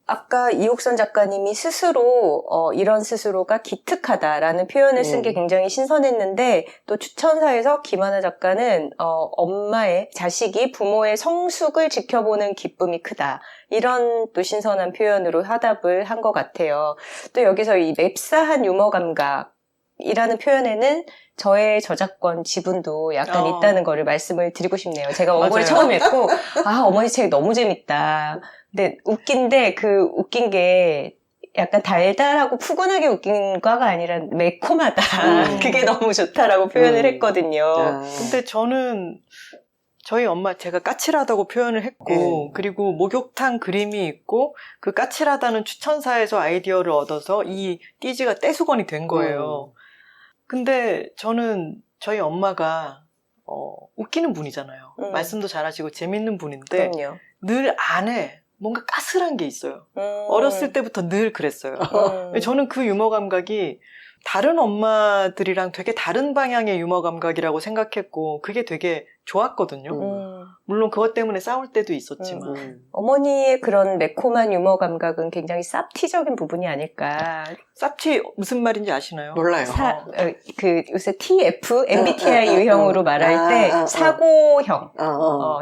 아까 이옥선 작가님이 스스로 이런 스스로가 기특하다라는 표현을 쓴 게 굉장히 신선했는데 또 추천사에서 김하나 작가는 엄마의 자식이 부모의 성숙을 지켜보는 기쁨이 크다 이런 또 신선한 표현으로 화답을 한 것 같아요. 또 여기서 이 맵싸한 유머 감각이라는 표현에는 저의 저작권 지분도 약간 있다는 거를 말씀을 드리고 싶네요. 제가 원고를 처음 읽고 어머니 책 너무 재밌다. 근데 웃긴데 그 웃긴 게 약간 달달하고 푸근하게 웃긴 거가 아니라 매콤하다. 그게 너무 좋다라고 표현을 했거든요. 근데 저는 저희 엄마 제가 까칠하다고 표현을 했고 그리고 목욕탕 그림이 있고 그 까칠하다는 추천사에서 아이디어를 얻어서 이 띠지가 떼수건이 된 거예요. 근데 저는 저희 엄마가 웃기는 분이잖아요. 말씀도 잘하시고 재밌는 분인데 그럼요. 늘 안에 뭔가 까슬한 게 있어요. 어렸을 때부터 늘 그랬어요. 저는 그 유머 감각이 다른 엄마들이랑 되게 다른 방향의 유머 감각이라고 생각했고 그게 되게 좋았거든요. 물론 그것 때문에 싸울 때도 있었지만 어머니의 그런 매콤한 유머 감각은 굉장히 쌉티적인 부분이 아닐까. 쌉티 무슨 말인지 아시나요? 몰라요. 요새 TF, MBTI 유형으로 말할 때 사고형.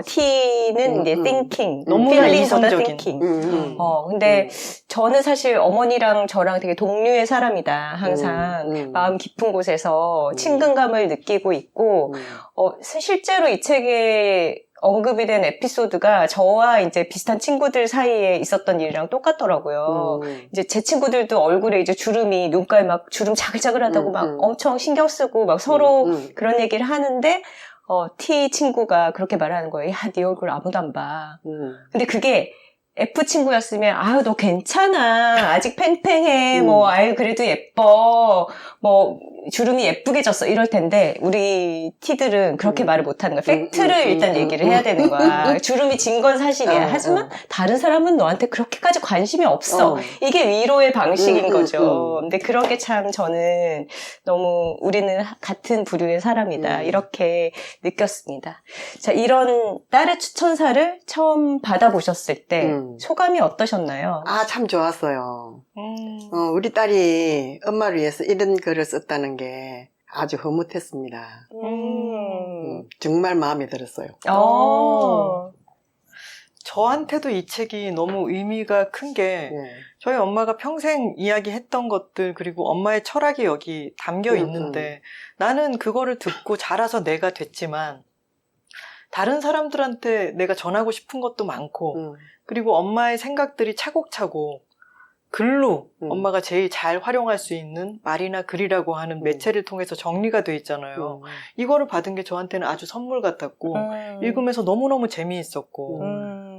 T는 이제 thinking, 너무나 feeling보다 이성적인. thinking. 근데 저는 사실 어머니랑 저랑 되게 동류의 사람이다. 항상 마음 깊은 곳에서 친근감을 느끼고 있고 실제로 이 책에 언급이 된 에피소드가 저와 이제 비슷한 친구들 사이에 있었던 일이랑 똑같더라고요. 이제 제 친구들도 얼굴에 이제 주름이 눈가에 막 주름 자글자글하다고 막 엄청 신경 쓰고 막 서로 그런 얘기를 하는데 T 친구가 그렇게 말하는 거예요. 야, 네 얼굴 아무도 안 봐. 근데 그게 F 친구였으면 너 괜찮아. 아직 팽팽해. 그래도 예뻐. 주름이 예쁘게 졌어 이럴 텐데 우리 T들은 그렇게 말을 못하는 거야. 팩트를 일단 얘기를 해야 되는 거야. 주름이 진 건 사실이야. 하지만 다른 사람은 너한테 그렇게까지 관심이 없어. 이게 위로의 방식인 거죠. 근데 그런 게 참 저는 너무 우리는 같은 부류의 사람이다 이렇게 느꼈습니다. 자, 이런 딸의 추천사를 처음 받아보셨을 때 소감이 어떠셨나요? 아, 참 좋았어요. 우리 딸이 엄마를 위해서 이런 글을 썼다는 게 아주 흐뭇했습니다. 정말 마음에 들었어요. 저한테도 이 책이 너무 의미가 큰 게 저희 엄마가 평생 이야기했던 것들 그리고 엄마의 철학이 여기 담겨 있는데 나는 그거를 듣고 자라서 내가 됐지만 다른 사람들한테 내가 전하고 싶은 것도 많고 그리고 엄마의 생각들이 차곡차곡 글로 엄마가 제일 잘 활용할 수 있는 말이나 글이라고 하는 매체를 통해서 정리가 돼 있잖아요. 이거를 받은 게 저한테는 아주 선물 같았고 읽으면서 너무너무 재미있었고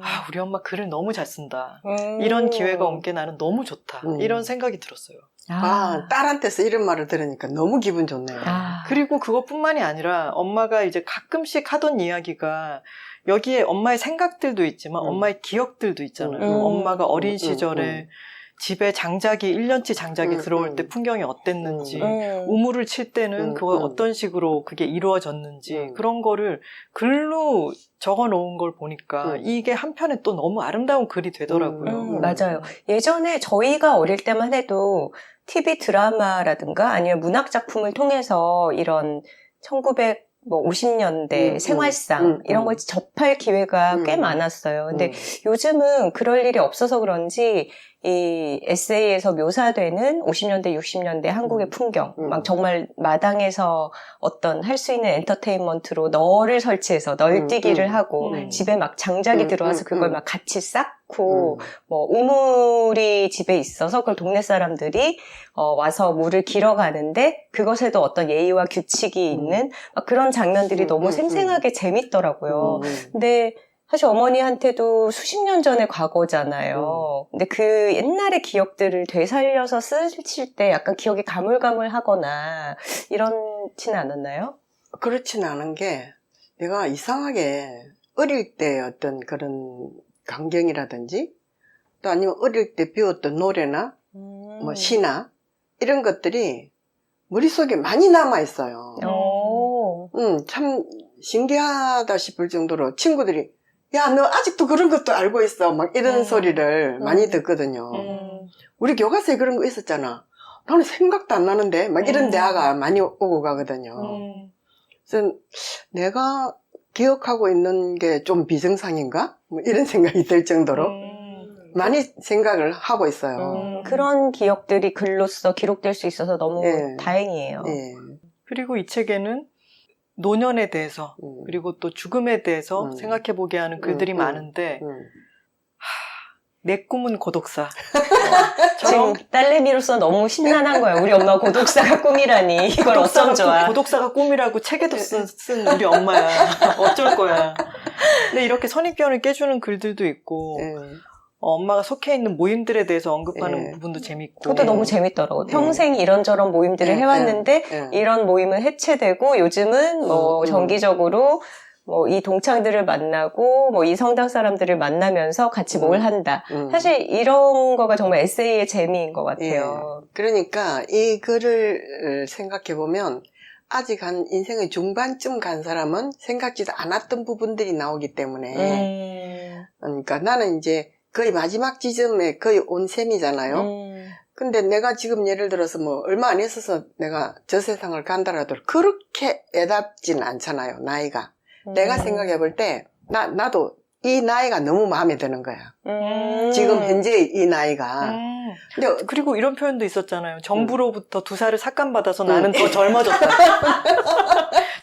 아, 우리 엄마 글을 너무 잘 쓴다. 이런 기회가 온 게 나는 너무 좋다. 이런 생각이 들었어요. 아, 딸한테서 이런 말을 들으니까 너무 기분 좋네요. 그리고 그것뿐만이 아니라 엄마가 이제 가끔씩 하던 이야기가 여기에 엄마의 생각들도 있지만 엄마의 기억들도 있잖아요. 엄마가 어린 시절에 집에 장작이 1년치 장작이 들어올 때 풍경이 어땠는지 우물을 칠 때는 그거 어떤 식으로 그게 이루어졌는지 그런 거를 글로 적어 놓은 걸 보니까 이게 한편에 또 너무 아름다운 글이 되더라고요. 맞아요. 예전에 저희가 어릴 때만 해도 TV 드라마라든가 아니면 문학 작품을 통해서 이런 1950년대 생활상 이런 걸 접할 기회가 꽤 많았어요. 근데 요즘은 그럴 일이 없어서 그런지 이 에세이에서 묘사되는 50년대, 60년대 한국의 풍경, 막 정말 마당에서 어떤 할 수 있는 엔터테인먼트로 널을 설치해서 널뛰기를 하고 집에 막 장작이 들어와서 그걸 막 같이 쌓고 뭐 우물이 집에 있어서 그걸 동네 사람들이 와서 물을 길어 가는데 그것에도 어떤 예의와 규칙이 있는 막 그런 장면들이 너무 생생하게 재밌더라고요. 근데 사실 어머니한테도 수십 년 전의 과거잖아요. 근데 그 옛날의 기억들을 되살려서 쓰실 때 약간 기억이 가물가물하거나 이렇지는 않았나요? 그렇진 않은 게 내가 이상하게 어릴 때 어떤 그런 광경이라든지 또 아니면 어릴 때 배웠던 노래나 뭐 시나 이런 것들이 머릿속에 많이 남아있어요. 참 신기하다 싶을 정도로 친구들이 야, 너 아직도 그런 것도 알고 있어. 막 이런 소리를 많이 듣거든요. 우리 교과서에 그런 거 있었잖아. 나는 생각도 안 나는데. 막 이런 대화가 많이 오고 가거든요. 그래서 내가 기억하고 있는 게 좀 비정상인가? 뭐 이런 생각이 들 정도로 많이 생각을 하고 있어요. 그런 기억들이 글로써 기록될 수 있어서 너무 다행이에요. 그리고 이 책에는 노년에 대해서 그리고 또 죽음에 대해서 생각해보게 하는 글들이 많은데 내 꿈은 고독사. 지금 딸내미로서 너무 심란한 거야. 우리 엄마 고독사가 꿈이라니. 이걸 어쩜 좋아. 고독사가 꿈이라고 책에도 쓴 우리 엄마야. 어쩔 거야. 근데 이렇게 선입견을 깨주는 글들도 있고 엄마가 속해 있는 모임들에 대해서 언급하는 부분도 재밌고. 그것도 너무 재밌더라고요. 평생 이런저런 모임들을 해왔는데 이런 모임은 해체되고 요즘은 뭐 정기적으로 뭐 이 동창들을 만나고 뭐 이 성당 사람들을 만나면서 같이 뭘 한다. 사실 이런 거가 정말 에세이의 재미인 것 같아요. 그러니까 이 글을 생각해 보면 아직 한 인생의 중반쯤 간 사람은 생각지도 않았던 부분들이 나오기 때문에 그러니까 나는 이제 거의 마지막 지점에 거의 온 셈이잖아요. 근데 내가 지금 예를 들어서 뭐 얼마 안 있어서 내가 저 세상을 간다라도 그렇게 애답진 않잖아요, 나이가. 내가 생각해 볼 때 나도 이 나이가 너무 마음에 드는 거야. 지금 현재 이 나이가. 근데 그리고 이런 표현도 있었잖아요. 정부로부터 2살을 삭감받아서 나는 더 젊어졌다.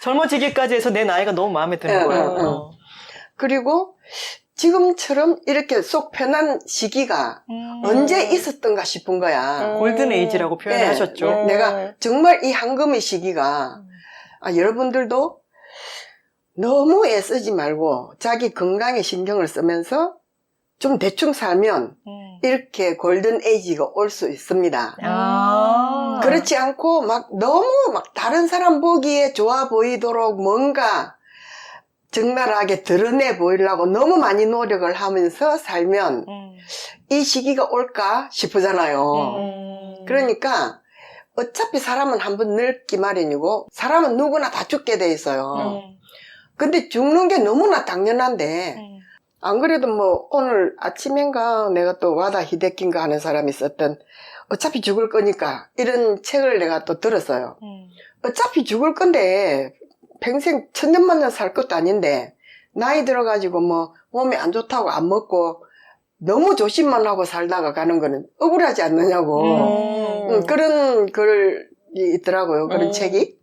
젊어지기까지 해서 내 나이가 너무 마음에 드는 거예요. 그리고 지금처럼 이렇게 속 편한 시기가 언제 있었던가 싶은 거야. 골든 에이지라고 표현하셨죠. 내가 정말 이 황금의 시기가 여러분들도 너무 애쓰지 말고 자기 건강에 신경을 쓰면서 좀 대충 살면 이렇게 골든 에이지가 올 수 있습니다. 그렇지 않고 막 너무 막 다른 사람 보기에 좋아 보이도록 뭔가 적나라하게 드러내 보이려고 너무 많이 노력을 하면서 살면 이 시기가 올까 싶으잖아요. 그러니까 어차피 사람은 한번 늙기 마련이고 사람은 누구나 다 죽게 돼 있어요. 근데 죽는 게 너무나 당연한데 안 그래도 뭐 오늘 아침인가 내가 또 와다 히데키인가 하는 사람이 썼던 어차피 죽을 거니까 이런 책을 내가 또 들었어요. 어차피 죽을 건데 평생 천년만년 살 것도 아닌데 나이 들어가지고 뭐 몸이 안 좋다고 안 먹고 너무 조심만 하고 살다가 가는 거는 억울하지 않느냐고 그런 글이 있더라고요. 그런 책이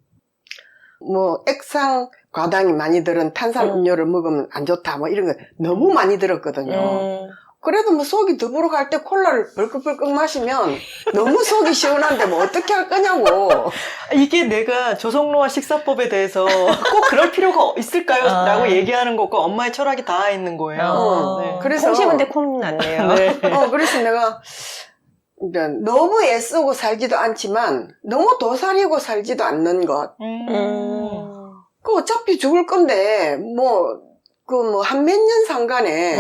뭐 액상 과당이 많이 들은 탄산음료를 먹으면 안 좋다 뭐 이런 거 너무 많이 들었거든요. 그래도 뭐 속이 더부룩할 때 콜라를 벌컥벌컥 마시면 너무 속이 시원한데 뭐 어떻게 할 거냐고. 이게 내가 조성노화 식사법에 대해서 꼭 그럴 필요가 있을까요? 라고 얘기하는 것과 엄마의 철학이 닿아 있는 거예요. 네. 그래서 콩 씹은데 콩 났네요. 네. 그래서 내가 너무 애쓰고 살지도 않지만 너무 도사리고 살지도 않는 것. 그 어차피 죽을 건데 한 몇 년 상간에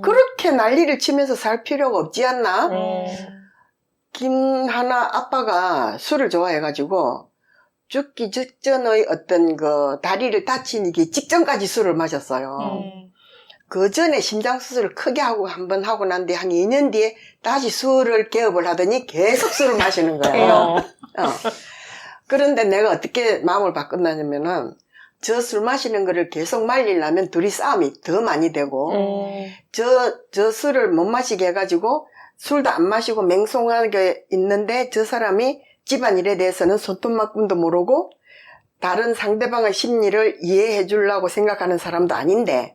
그렇게 난리를 치면서 살 필요가 없지 않나? 김하나 아빠가 술을 좋아해가지고 죽기 직전의 어떤 그 다리를 다치기 직전까지 술을 마셨어요. 그 전에 심장 수술을 크게 하고 한 번 하고 난 뒤에 한 2년 뒤에 다시 술을 개업을 하더니 계속 술을 마시는 거예요. 그런데 내가 어떻게 마음을 바꿨냐면은 저 술 마시는 거를 계속 말리려면 둘이 싸움이 더 많이 되고 저 술을 못 마시게 해가지고 술도 안 마시고 맹송하게 있는데 저 사람이 집안일에 대해서는 손톱만큼도 모르고 다른 상대방의 심리를 이해해 주려고 생각하는 사람도 아닌데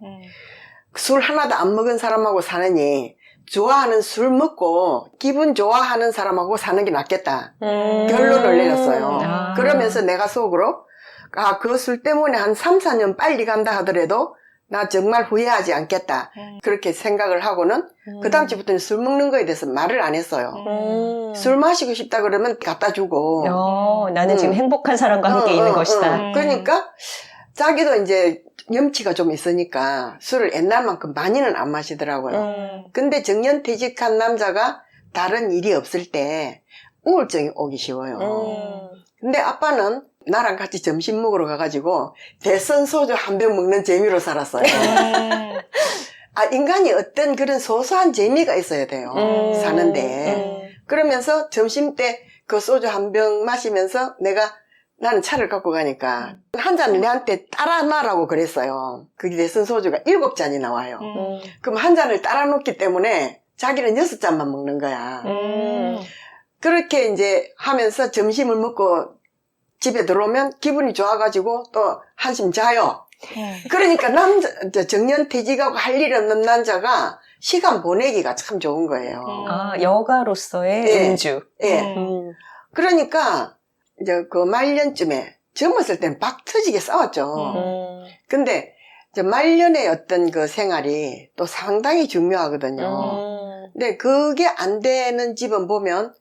술 하나도 안 먹은 사람하고 사느니 좋아하는 술 먹고 기분 좋아하는 사람하고 사는 게 낫겠다 결론을 내렸어요. 그러면서 내가 속으로 그 술 때문에 한 3, 4년 빨리 간다 하더라도 나 정말 후회하지 않겠다. 그렇게 생각을 하고는 그 다음 주부터는 술 먹는 거에 대해서 말을 안 했어요. 술 마시고 싶다 그러면 갖다 주고. 나는 지금 행복한 사람과 함께 있는 것이다. 그러니까 자기도 이제 염치가 좀 있으니까 술을 옛날만큼 많이는 안 마시더라고요. 근데 정년퇴직한 남자가 다른 일이 없을 때 우울증이 오기 쉬워요. 근데 아빠는 나랑 같이 점심 먹으러 가가지고 대선 소주 한 병 먹는 재미로 살았어요. 인간이 어떤 그런 소소한 재미가 있어야 돼요. 사는데. 그러면서 점심 때 그 소주 한 병 마시면서 나는 차를 갖고 가니까 한 잔을 내한테 따라 놔라고 그랬어요. 그게 대선 소주가 7잔이 나와요. 그럼 한 잔을 따라 놓기 때문에 자기는 6잔만 먹는 거야. 그렇게 이제 하면서 점심을 먹고 집에 들어오면 기분이 좋아가지고 또 한숨 자요. 그러니까 정년퇴직하고 할 일 없는 남자가 시간 보내기가 참 좋은 거예요. 여가로서의 음주. 그러니까 이제 그 말년쯤에 젊었을 때는 박 터지게 싸웠죠. 근데 이제 말년의 어떤 그 생활이 또 상당히 중요하거든요. 근데 그게 안 되는 집은 보면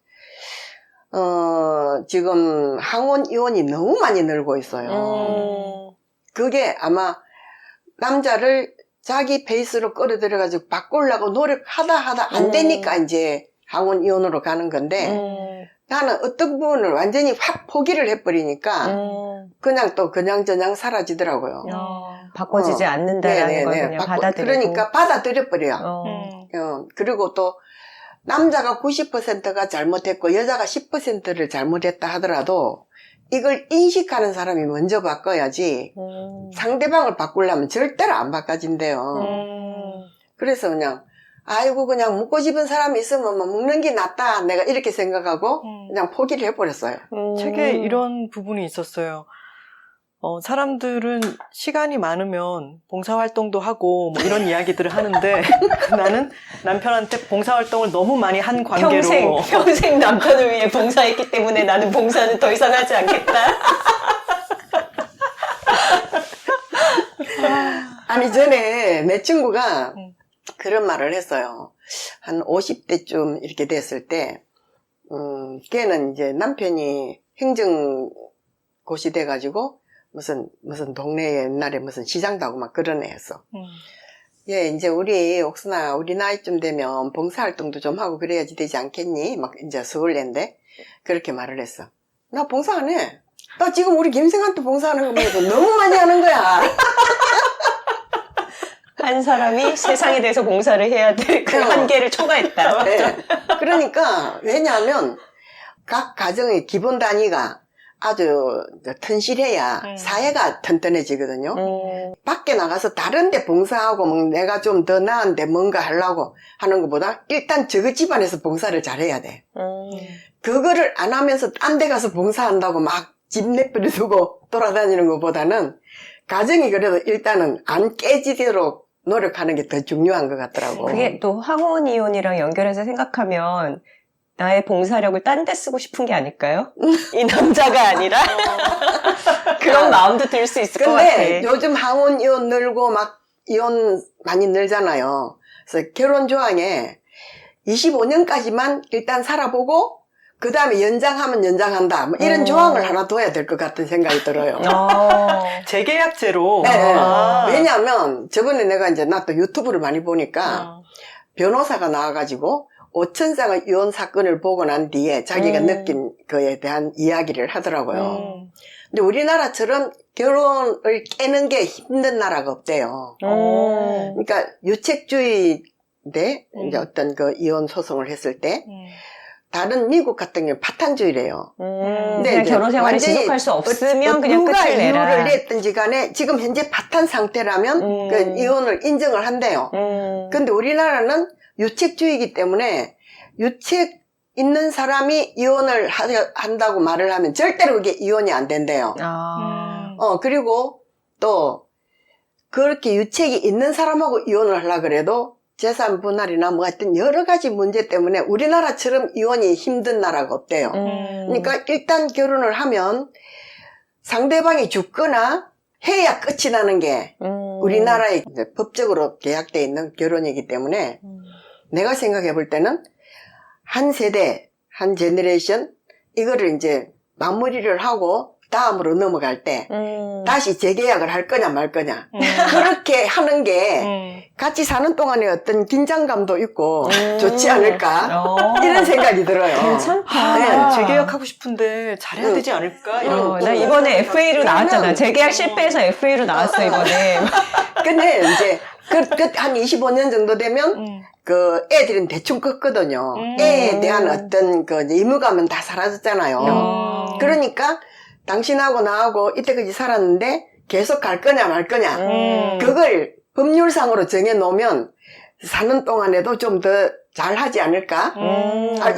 지금 항원 이혼이 너무 많이 늘고 있어요. 그게 아마 남자를 자기 페이스로 끌어들여가지고 바꾸려고 노력하다 안 되니까 이제 항원 이혼으로 가는 건데 나는 어떤 부분을 완전히 확 포기를 해버리니까 그냥 또 그냥저냥 사라지더라고요. 바꿔지지 않는다라는 걸 그냥 받아들이고. 그러니까 받아들여버려요. 그리고 또 남자가 90%가 잘못했고 여자가 10%를 잘못했다 하더라도 이걸 인식하는 사람이 먼저 바꿔야지 상대방을 바꾸려면 절대로 안 바꿔진대요. 그래서 그냥 그냥 먹고 싶은 사람이 있으면 뭐 먹는 게 낫다 내가 이렇게 생각하고 그냥 포기를 해버렸어요. 책에 이런 부분이 있었어요. 사람들은 시간이 많으면 봉사활동도 하고 뭐 이런 이야기들을 하는데 나는 남편한테 봉사활동을 너무 많이 한 관계로 평생 남편을 위해 봉사했기 때문에 나는 봉사는 더 이상 하지 않겠다. 아니 전에 내 친구가 그런 말을 했어요. 한 50대쯤 이렇게 됐을 때 걔는 이제 남편이 행정고시 돼가지고 무슨 동네에 옛날에 무슨 시장도 하고 막 그런 애였어. 예, 이제 우리 옥순아, 우리 나이쯤 되면 봉사활동도 좀 하고 그래야지 되지 않겠니? 막 이제 서울랜데 그렇게 말을 했어. 나 봉사 안 해. 나 지금 우리 김생한테 봉사하는 거 보면서 너무 많이 하는 거야. 한 사람이 세상에 대해서 봉사를 해야 될 그 한계를 초과했다. 네. 그러니까 왜냐하면 각 가정의 기본 단위가 아주 튼실해야 사회가 튼튼해지거든요. 밖에 나가서 다른 데 봉사하고 뭐 내가 좀 더 나은데 뭔가 하려고 하는 것보다 일단 저거 집안에서 봉사를 잘해야 돼. 그거를 안 하면서 딴 데 가서 봉사한다고 막 집 내버려 두고 돌아다니는 것보다는 가정이 그래도 일단은 안 깨지도록 노력하는 게 더 중요한 것 같더라고. 그게 또 황혼 이혼이랑 연결해서 생각하면 나의 봉사력을 딴 데 쓰고 싶은 게 아닐까요? 이 남자가 아니라 그런 마음도 들 수 있을 것 같아. 근데 요즘 항혼 이혼 늘고 막 이혼 많이 늘잖아요. 그래서 결혼 조항에 25년까지만 일단 살아보고 그 다음에 연장하면 연장한다. 뭐 이런 조항을 하나 둬야 될 것 같은 생각이 들어요. 재계약제로. 네. 왜냐하면 저번에 내가 이제 나 또 유튜브를 많이 보니까 변호사가 나와가지고 5,000쌍의 이혼 사건을 보고 난 뒤에 자기가 느낀 거에 대한 이야기를 하더라고요. 근데 우리나라처럼 결혼을 깨는 게 힘든 나라가 없대요. 그러니까 유책주의 대 이제 어떤 그 이혼 소송을 했을 때 다른 미국 같은 경우는 파탄주의래요. 그냥 결혼 생활을 지속할 수 없으면 그냥 누가 끝을 내라. 이유를 냈든지 간에 지금 현재 파탄 상태라면 그 이혼을 인정을 한대요. 근데 우리나라는 유책주의이기 때문에 유책 있는 사람이 이혼을 한다고 말을 하면 절대로 그게 이혼이 안 된대요. 그리고 또 그렇게 유책이 있는 사람하고 이혼을 하려고 그래도 재산 분할이나 뭐 하여튼 여러 가지 문제 때문에 우리나라처럼 이혼이 힘든 나라가 없대요. 그러니까 일단 결혼을 하면 상대방이 죽거나 해야 끝이 나는 게 우리나라의 이제 법적으로 계약되어 있는 결혼이기 때문에 내가 생각해 볼 때는 한 세대, 한 제너레이션 이거를 이제 마무리를 하고 다음으로 넘어갈 때 다시 재계약을 할 거냐 말 거냐 그렇게 하는 게 같이 사는 동안에 어떤 긴장감도 있고 좋지 않을까 이런 생각이 들어요. 괜찮다. 네, 재계약하고 싶은데 잘해야 되지 않을까? 이런. 나 이번에 FA로 나왔잖아. 재계약 실패해서 FA로 나왔어 이번에. 근데 이제 한 25년 정도 되면 그 애들은 대충 컸거든요. 애에 대한 어떤 그 의무감은 다 사라졌잖아요. 그러니까 당신하고 나하고 이때까지 살았는데 계속 갈 거냐 말 거냐 그걸 법률상으로 정해놓으면 사는 동안에도 좀 더 잘하지 않을까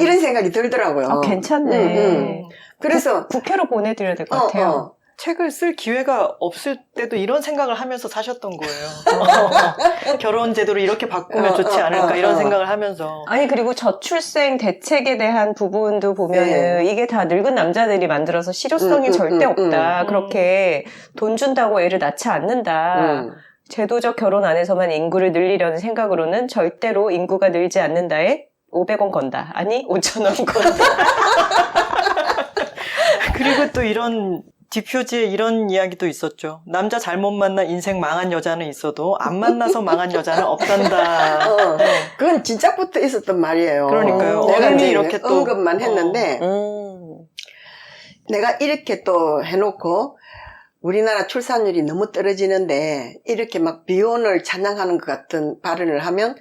이런 생각이 들더라고요. 괜찮네. 그래서 국회로 보내드려야 될 것 같아요. 책을 쓸 기회가 없을 때도 이런 생각을 하면서 사셨던 거예요. 결혼 제도를 이렇게 바꾸면 좋지 않을까 이런 생각을 하면서. 아니 그리고 저출생 대책에 대한 부분도 보면은 이게 다 늙은 남자들이 만들어서 실효성이 절대 없다. 그렇게 돈 준다고 애를 낳지 않는다. 제도적 결혼 안에서만 인구를 늘리려는 생각으로는 절대로 인구가 늘지 않는다에 500원 건다. 아니 5,000원 건다. 그리고 또 이런 뒷표지에 이런 이야기도 있었죠. 남자 잘못 만나 인생 망한 여자는 있어도 안 만나서 망한 여자는 없단다. 그건 진작부터 있었던 말이에요. 그러니까요. 내가 이제 이렇게 또 언급만 했는데 내가 이렇게 또 해놓고 우리나라 출산율이 너무 떨어지는데 이렇게 막 비혼을 찬양하는 것 같은 발언을 하면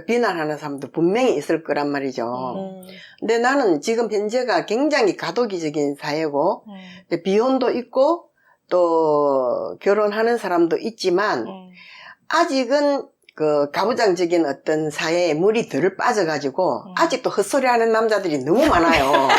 비난하는 사람도 분명히 있을 거란 말이죠. 근데 나는 지금 현재가 굉장히 가도기적인 사회고 비혼도 있고 또 결혼하는 사람도 있지만 아직은 그 가부장적인 어떤 사회에 물이 덜 빠져가지고 아직도 헛소리하는 남자들이 너무 많아요.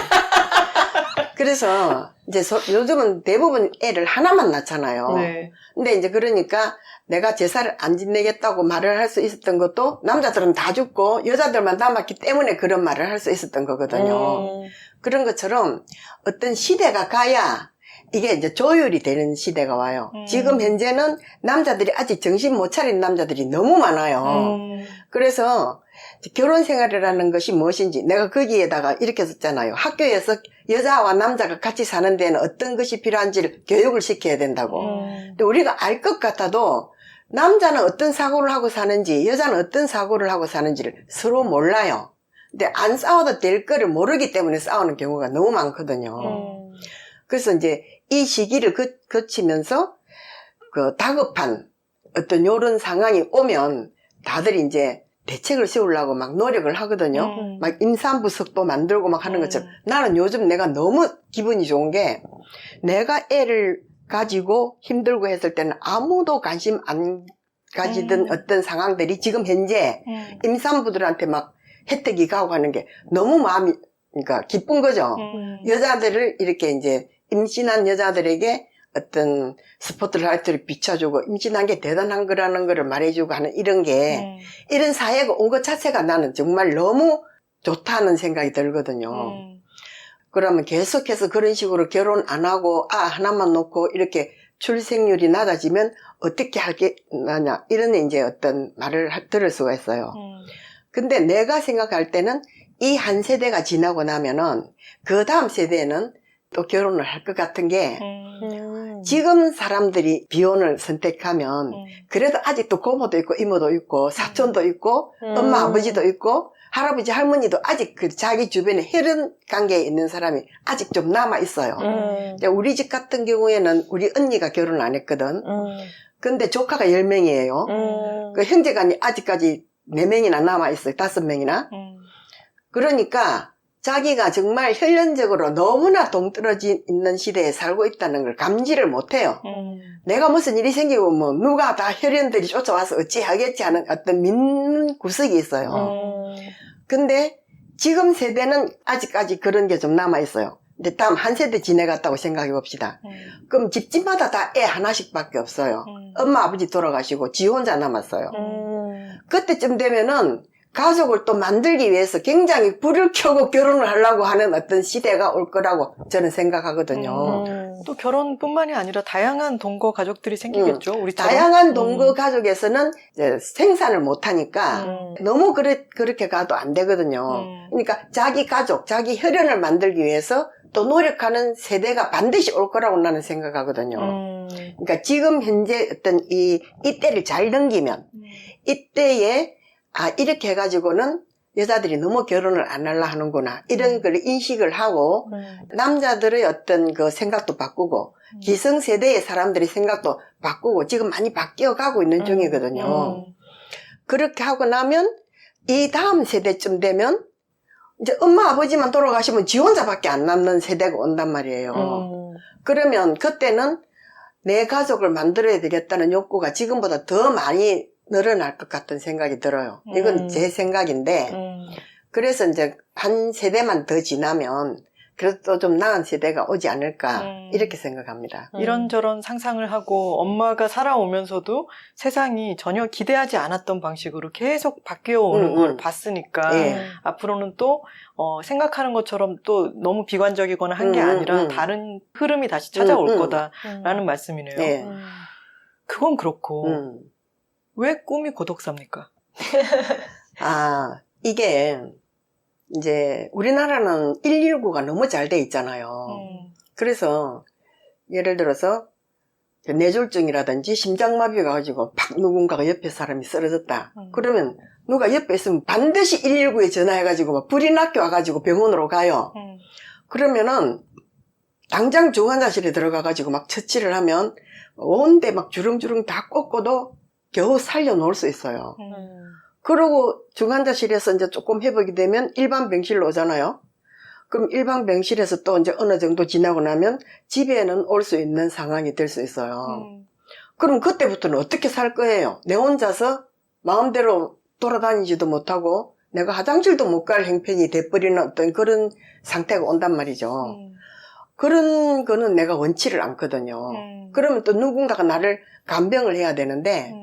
그래서 이제 요즘은 대부분 애를 하나만 낳잖아요. 네. 근데 이제 그러니까 내가 제사를 안 지내겠다고 말을 할 수 있었던 것도 남자들은 다 죽고 여자들만 남았기 때문에 그런 말을 할 수 있었던 거거든요. 그런 것처럼 어떤 시대가 가야 이게 이제 조율이 되는 시대가 와요. 지금 현재는 남자들이 아직 정신 못 차린 남자들이 너무 많아요. 그래서 결혼 생활이라는 것이 무엇인지 내가 거기에다가 이렇게 썼잖아요. 학교에서 여자와 남자가 같이 사는 데는 어떤 것이 필요한지를 교육을 시켜야 된다고. 근데 우리가 알 것 같아도 남자는 어떤 사고를 하고 사는지 여자는 어떤 사고를 하고 사는지를 서로 몰라요. 근데 안 싸워도 될 거를 모르기 때문에 싸우는 경우가 너무 많거든요. 그래서 이제 이 시기를 거치면서 그 다급한 어떤 요런 상황이 오면 다들 이제 대책을 세우려고 막 노력을 하거든요. 막 임산부석도 만들고 막 하는 것처럼. 나는 요즘 내가 너무 기분이 좋은 게 내가 애를 가지고 힘들고 했을 때는 아무도 관심 안 가지던 어떤 상황들이 지금 현재 임산부들한테 막 혜택이 가고 하는 게 너무 마음이 그러니까 기쁜 거죠. 여자들을 이렇게 이제 임신한 여자들에게 어떤 스포트라이트를 비춰주고 임신한 게 대단한 거라는 거를 말해주고 하는 이런 게 이런 사회가 온 것 자체가 나는 정말 너무 좋다는 생각이 들거든요. 그러면 계속해서 그런 식으로 결혼 안 하고 하나만 놓고 이렇게 출생률이 낮아지면 어떻게 할 게 나냐 이런 이제 어떤 말을 들을 수가 있어요. 근데 내가 생각할 때는 이 한 세대가 지나고 나면은 그 다음 세대는 또 결혼을 할 것 같은 게 지금 사람들이 비혼을 선택하면 그래도 아직도 고모도 있고 이모도 있고 사촌도 있고 엄마 아버지도 있고 할아버지 할머니도 아직 그 자기 주변에 혈연 관계에 있는 사람이 아직 좀 남아 있어요. 우리 집 같은 경우에는 우리 언니가 결혼 안 했거든. 근데 조카가 10명이에요. 그 형제간이 아직까지 4명이나 남아 있어요. 5명이나. 그러니까 자기가 정말 혈연적으로 너무나 동떨어져 있는 시대에 살고 있다는 걸 감지를 못해요. 내가 무슨 일이 생기고 뭐 누가 다 혈연들이 쫓아와서 어찌하겠지 하는 어떤 믿는 구석이 있어요. 근데 지금 세대는 아직까지 그런 게 좀 남아있어요. 근데 다음 한 세대 지내갔다고 생각해 봅시다. 그럼 집집마다 다 애 하나씩밖에 없어요. 엄마 아버지 돌아가시고 지 혼자 남았어요. 그때쯤 되면은 가족을 또 만들기 위해서 굉장히 불을 켜고 결혼을 하려고 하는 어떤 시대가 올 거라고 저는 생각하거든요. 또 결혼뿐만이 아니라 다양한 동거 가족들이 생기겠죠. 우리처럼. 다양한 동거 가족에서는 이제 생산을 못하니까 너무 그렇게 가도 안 되거든요. 그러니까 자기 가족, 자기 혈연을 만들기 위해서 또 노력하는 세대가 반드시 올 거라고 나는 생각하거든요. 그러니까 지금 현재 어떤 이때를 잘 넘기면 이때에 이렇게 해가지고는 여자들이 너무 결혼을 안 하려 하는구나 이런 걸 인식을 하고 남자들의 어떤 그 생각도 바꾸고 기성세대의 사람들의 생각도 바꾸고 지금 많이 바뀌어가고 있는 중이거든요. 그렇게 하고 나면 이 다음 세대쯤 되면 이제 엄마 아버지만 돌아가시면 지 혼자밖에 안 남는 세대가 온단 말이에요. 그러면 그때는 내 가족을 만들어야 되겠다는 욕구가 지금보다 더 많이 늘어날 것 같은 생각이 들어요. 이건 제 생각인데 그래서 이제 한 세대만 더 지나면 그래도 또 좀 나은 세대가 오지 않을까 이렇게 생각합니다. 이런저런 상상을 하고 엄마가 살아오면서도 세상이 전혀 기대하지 않았던 방식으로 계속 바뀌어오는 걸 봤으니까 앞으로는 또 생각하는 것처럼 또 너무 비관적이거나 한 게 아니라 다른 흐름이 다시 찾아올 거다라는 말씀이네요. 그건 그렇고 왜 꿈이 고독사입니까? 이게 이제 우리나라는 119가 너무 잘 돼 있잖아요. 그래서 예를 들어서 뇌졸중이라든지 심장마비가 가지고 팍 누군가가 옆에 사람이 쓰러졌다. 그러면 누가 옆에 있으면 반드시 119에 전화해가지고 막 불이 났게 와가지고 병원으로 가요. 그러면은 당장 중환자실에 들어가가지고 막 처치를 하면 온데 막 주렁주렁 다 꽂고도 겨우 살려놓을 수 있어요. 그러고 중환자실에서 이제 조금 회복이 되면 일반 병실로 오잖아요. 그럼 일반 병실에서 또 이제 어느 정도 지나고 나면 집에는 올 수 있는 상황이 될 수 있어요. 그럼 그때부터는 어떻게 살 거예요? 내 혼자서 마음대로 돌아다니지도 못하고 내가 화장실도 못 갈 형편이 돼버리는 어떤 그런 상태가 온단 말이죠. 그런 거는 내가 원치를 않거든요. 그러면 또 누군가가 나를 간병을 해야 되는데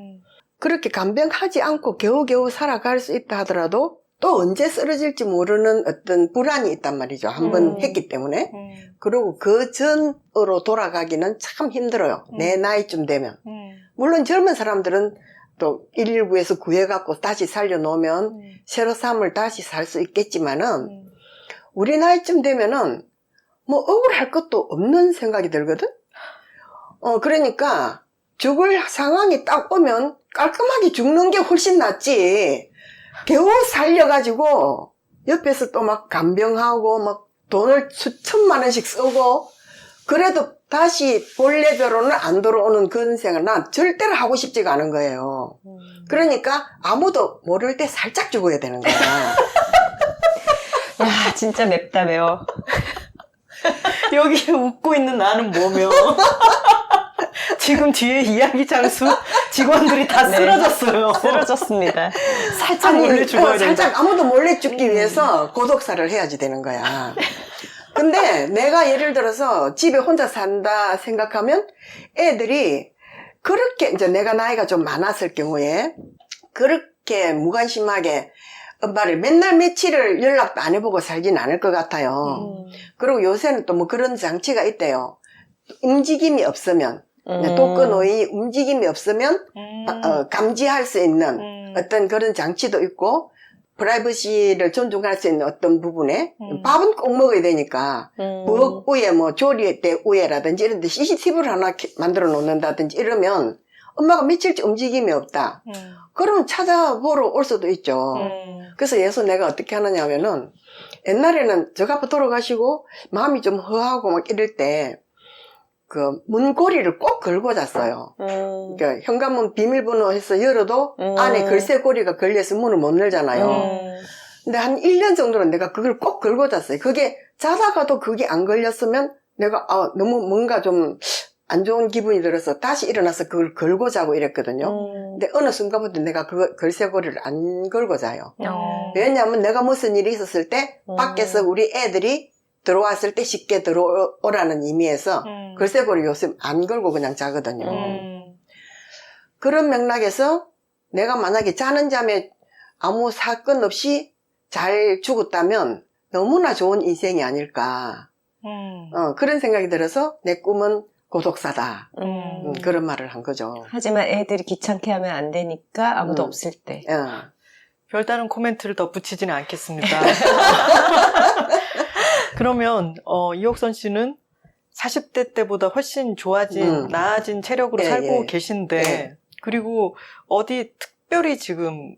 그렇게 간병하지 않고 겨우겨우 살아갈 수 있다 하더라도 또 언제 쓰러질지 모르는 어떤 불안이 있단 말이죠. 한번 했기 때문에. 그리고 그 전으로 돌아가기는 참 힘들어요. 내 나이쯤 되면. 물론 젊은 사람들은 또 119에서 구해갖고 다시 살려놓으면 새로 삶을 다시 살 수 있겠지만은 우리 나이쯤 되면은 뭐 억울할 것도 없는 생각이 들거든. 그러니까 죽을 상황이 딱 오면 깔끔하게 죽는 게 훨씬 낫지. 겨우 살려가지고 옆에서 또 막 간병하고 막 돈을 수천만 원씩 쓰고 그래도 다시 본래대로는 안 돌아오는 그런 생각 난 절대로 하고 싶지가 않은 거예요. 그러니까 아무도 모를 때 살짝 죽어야 되는 거야. 야, 진짜 맵다 매워. 여기 웃고 있는 나는 뭐며. 지금 뒤에 이야기 장수 직원들이 다 네. 쓰러졌어요. 쓰러졌습니다. 살짝 몰래 죽어야 된다. 살짝 아무도 몰래 죽기 위해서 고독사를 해야지 되는 거야. 근데 내가 예를 들어서 집에 혼자 산다 생각하면 애들이 그렇게 이제 내가 나이가 좀 많았을 경우에 그렇게 무관심하게 엄마를 맨날 며칠을 연락도 안 해보고 살진 않을 것 같아요. 그리고 요새는 또 뭐 그런 장치가 있대요. 움직임이 없으면 토크노이 움직임이 없으면 감지할 수 있는 어떤 그런 장치도 있고 프라이버시를 존중할 수 있는 어떤 부분에 밥은 꼭 먹어야 되니까 부엌 위에 뭐 조리 때 위에라든지 이런 데 CCTV를 하나 만들어 놓는다든지 이러면 엄마가 며칠째 움직임이 없다. 그러면 찾아보러 올 수도 있죠. 그래서 예서 내가 어떻게 하느냐 하면은 옛날에는 저가 아빠 돌아가시고 마음이 좀 허하고 막 이럴 때 그 문고리를 꼭 걸고 잤어요. 그러니까 현관문 비밀번호 해서 열어도 안에 걸쇠고리가 걸려서 문을 못 열잖아요. 근데 한 1년 정도는 내가 그걸 꼭 걸고 잤어요. 그게 자다가도 그게 안 걸렸으면 내가 너무 뭔가 좀 안 좋은 기분이 들어서 다시 일어나서 그걸 걸고 자고 이랬거든요. 근데 어느 순간부터 내가 그 걸쇠고리를 안 걸고 자요. 왜냐하면 내가 무슨 일이 있었을 때 밖에서 우리 애들이 들어왔을 때 쉽게 들어오라는 의미에서 걸쇠고리 요새 안 걸고 그냥 자거든요. 그런 맥락에서 내가 만약에 자는 잠에 아무 사건 없이 잘 죽었다면 너무나 좋은 인생이 아닐까. 그런 생각이 들어서 내 꿈은 고독사다. 그런 말을 한 거죠. 하지만 애들이 귀찮게 하면 안 되니까 아무도 없을 때. 별다른 코멘트를 덧붙이지는 않겠습니다. 그러면 이옥선 씨는 40대 때보다 훨씬 좋아진 나아진 체력으로 살고 계신데 그리고 어디 특별히 지금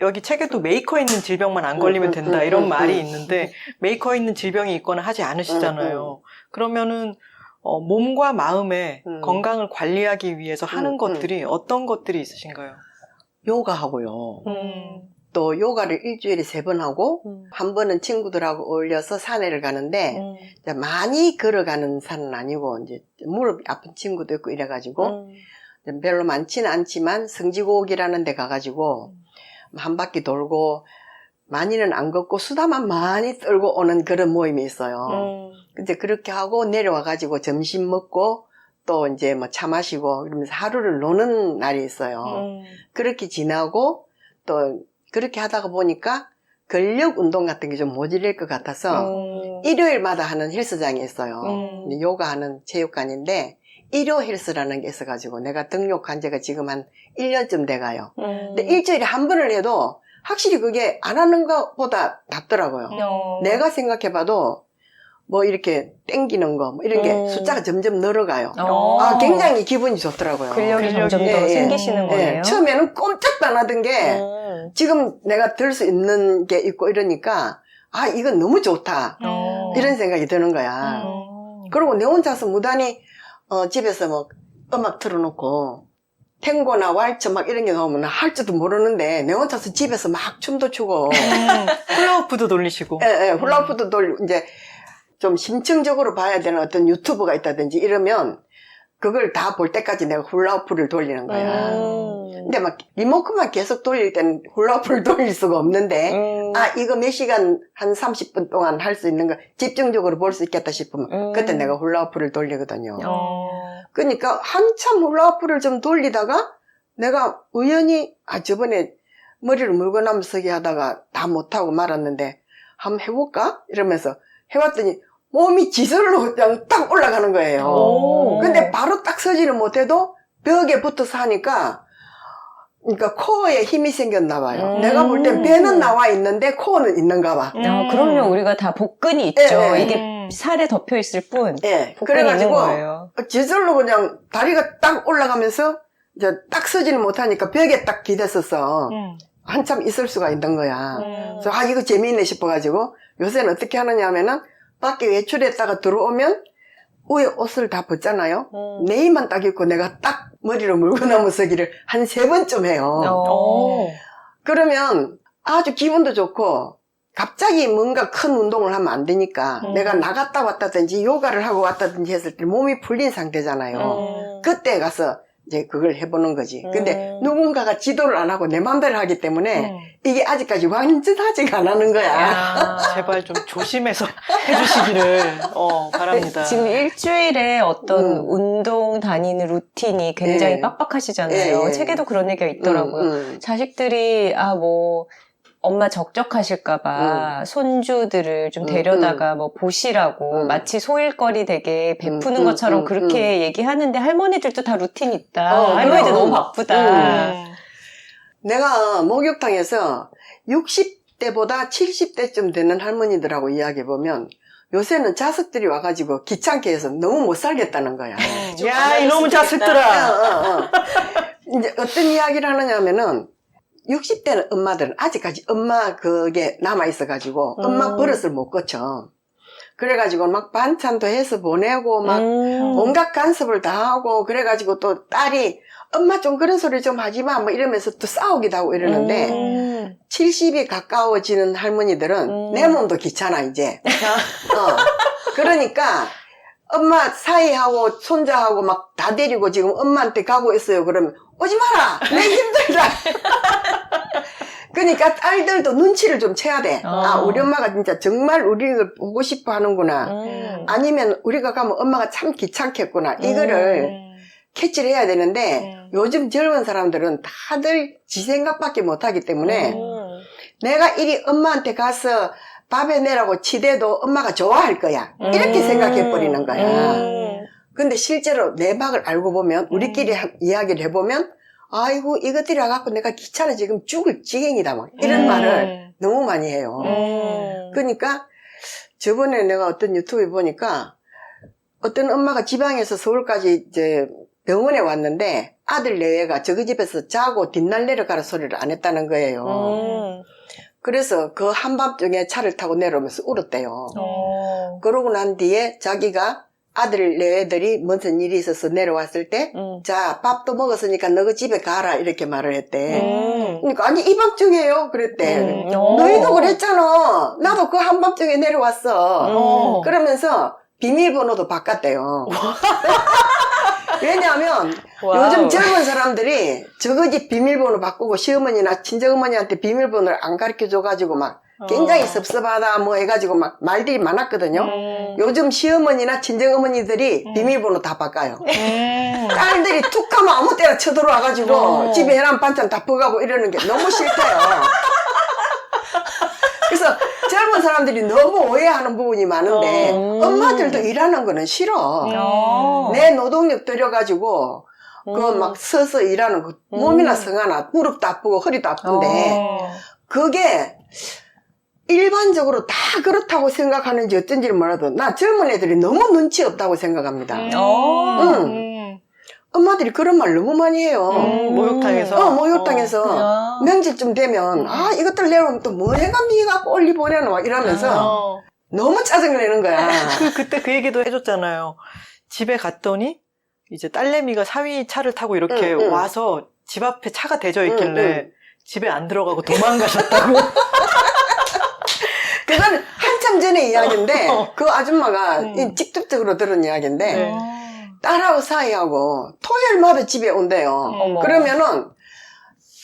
여기 책에도 메이커 있는 질병만 안 걸리면 된다 이런 말이 있는데 메이커 있는 질병이 있거나 하지 않으시잖아요. 그러면은 몸과 마음의 건강을 관리하기 위해서 하는 것들이 어떤 것들이 있으신가요? 요가하고요. 또 요가를 일주일에 3번 하고 한 번은 친구들하고 어울려서 산에를 가는데 많이 걸어가는 산은 아니고 이제 무릎이 아픈 친구도 있고 이래가지고 별로 많지는 않지만 성지곡이라는 데 가가지고 한 바퀴 돌고 많이는 안 걷고 수다만 많이 떨고 오는 그런 모임이 있어요. 근데 그렇게 하고 내려와가지고 점심 먹고 또 이제 뭐 차 마시고 이러면서 하루를 노는 날이 있어요. 그렇게 지나고 또 그렇게 하다가 보니까 근력 운동 같은 게 좀 모자랄 것 같아서 일요일마다 하는 헬스장이 있어요. 요가하는 체육관인데 일요 헬스라는 게 있어가지고 내가 등록한 지가 지금 한 1년쯤 돼가요. 근데 일주일에 한 번을 해도 확실히 그게 안 하는 것보다 낫더라고요. 내가 생각해봐도 뭐 이렇게 땡기는 거, 뭐 이런 게 숫자가 점점 늘어가요. 굉장히 기분이 좋더라고요. 근력이 점점 더 생기시는 거예요? 처음에는 꼼짝도 안 하던 게 지금 내가 들 수 있는 게 있고 이러니까 이건 너무 좋다. 이런 생각이 드는 거야. 그리고 내 혼자서 무단히 집에서 뭐 음악 틀어놓고 탱고나 왈츠 막 이런 게 나오면 할 줄도 모르는데 내 혼자서 집에서 막 춤도 추고 훌라후프도 돌리시고 훌라후프도 돌리고 이제 좀 심층적으로 봐야 되는 어떤 유튜브가 있다든지 이러면 그걸 다 볼 때까지 내가 훌라후프를 돌리는 거야. 근데 막 리모컨만 계속 돌릴 때는 훌라후프를 돌릴 수가 없는데 이거 몇 시간 한 30분 동안 할 수 있는 거 집중적으로 볼 수 있겠다 싶으면 그때 내가 훌라후프를 돌리거든요. 그러니까 한참 훌라후프를 좀 돌리다가 내가 우연히 저번에 머리를 물고 나면서기 하다가 다 못하고 말았는데 한번 해볼까? 이러면서 해봤더니 몸이 지설로 그냥 딱 올라가는 거예요. 근데 바로 딱 서지는 못해도 벽에 붙어서 하니까 그러니까 코어에 힘이 생겼나 봐요. 음. 내가 볼 땐 배는 나와 있는데 코어는 있는가 봐. 그럼요. 우리가 다 복근이 있죠. 예, 예. 이게 살에 덮여 있을 뿐 예. 복근이 있는 그래가지고 거예요. 저절로 그냥 다리가 딱 올라가면서 이제 딱 서지는 못하니까 벽에 딱 기댔었어. 한참 있을 수가 있는 거야. 그래서 이거 재미있네 싶어가지고 요새는 어떻게 하느냐 하면은 밖에 외출했다가 들어오면 위에 옷을 다 벗잖아요. 내 입만 딱 입고 내가 딱 머리로 물고 나무서기를 한 3번쯤 해요. 그러면 아주 기분도 좋고 갑자기 뭔가 큰 운동을 하면 안 되니까 내가 나갔다 왔다든지 요가를 하고 왔다든지 했을 때 몸이 풀린 상태잖아요. 그때 가서 이제 그걸 해보는 거지. 근데 누군가가 지도를 안 하고 내 맘대로 하기 때문에 이게 아직까지 완전하지가 안 하는 거야. 제발 좀 조심해서 해주시기를 바랍니다. 지금 일주일에 어떤 운동 다니는 루틴이 굉장히 예. 빡빡하시잖아요. 예, 예. 책에도 그런 얘기가 있더라고요. 자식들이 엄마 적적하실까봐 손주들을 좀 데려다가 뭐 보시라고 마치 소일거리 되게 베푸는 것처럼 그렇게 얘기하는데 할머니들도 다 루틴 있다. 할머니들 그럼. 너무 바쁘다. 내가 목욕탕에서 60대보다 70대쯤 되는 할머니들하고 이야기해보면 요새는 자식들이 와가지고 귀찮게 해서 너무 못 살겠다는 거야. 야, 이놈의 자식들아! 이제 어떤 이야기를 하느냐 하면은 60대는 엄마들은 아직까지 엄마 그게 남아있어가지고 엄마 버릇을 못 고쳐. 그래가지고 막 반찬도 해서 보내고 막 온갖 간섭을 다 하고 그래가지고 또 딸이 엄마 좀 그런 소리 좀 하지마 뭐 이러면서 또 싸우기도 하고 이러는데 70이 가까워지는 할머니들은 내 몸도 귀찮아 이제. 그러니까 엄마 사이하고 손자하고 막 다 데리고 지금 엄마한테 가고 있어요. 그러면 오지 마라 내 힘들다. 그러니까 딸들도 눈치를 좀 채야 돼. 우리 엄마가 진짜 정말 우리를 보고 싶어 하는구나. 아니면 우리가 가면 엄마가 참 귀찮겠구나. 이거를 캐치를 해야 되는데 요즘 젊은 사람들은 다들 지 생각밖에 못하기 때문에 내가 이리 엄마한테 가서 밥 해내라고 치대도 엄마가 좋아할 거야. 이렇게 생각해버리는 거야. 근데 실제로 내 박을 알고 보면 우리끼리 이야기를 해보면 아이고 이것들이 와갖고 내가 귀찮아 지금 죽을 지경이다 막 이런 말을 너무 많이 해요. 그러니까 저번에 내가 어떤 유튜브에 보니까 어떤 엄마가 지방에서 서울까지 이제 병원에 왔는데 아들 내외가 저기 집에서 자고 뒷날 내려가라 소리를 안 했다는 거예요. 그래서 그 한밤중에 차를 타고 내려오면서 울었대요. 그러고 난 뒤에 자기가 아들 내외들이 무슨 일이 있어서 내려왔을 때 자 밥도 먹었으니까 너 그 집에 가라 이렇게 말을 했대. 그러니까 아니 이 밤중에요 그랬대. 너희도 그랬잖아. 나도 그 한밤중에 내려왔어. 그러면서 비밀번호도 바꿨대요. 왜냐하면 요즘 젊은 사람들이 저거 집 비밀번호 바꾸고 시어머니나 친정어머니한테 비밀번호를 안 가르쳐줘가지고 막 굉장히 섭섭하다 뭐 해가지고 막 말들이 많았거든요. 요즘 시어머니나 친정어머니들이 비밀번호 다 바꿔요. 딸들이 툭 하면 아무 때나 쳐들어와가지고 집에 해놓은 반찬 다 퍼가고 이러는 게 너무 싫대요. 그래서 젊은 사람들이 너무 오해하는 부분이 많은데 엄마들도 일하는 거는 싫어. 내 노동력 들여가지고 그 막 서서 일하는 거 몸이나 성하나 무릎도 아프고 허리도 아픈데 그게 일반적으로 다 그렇다고 생각하는지 어쩐지는 몰라도 나 젊은 애들이 너무 눈치 없다고 생각합니다. 엄마들이 그런 말 너무 많이 해요. 목욕탕에서? 목욕탕에서 명절쯤 되면 이것들 내려오면 또 뭐 해가 미가 꼴리 보내노 막 이러면서 너무 짜증내는 거야. 그때 그 얘기도 해줬잖아요. 집에 갔더니 이제 딸내미가 사위 차를 타고 이렇게 와서 집 앞에 차가 대져 있길래 집에 안 들어가고 도망가셨다고. 그건 한참 전의 이야기인데 그 아줌마가 직접적으로 들은 이야기인데 딸하고 사이하고 토요일마다 집에 온대요. 그러면은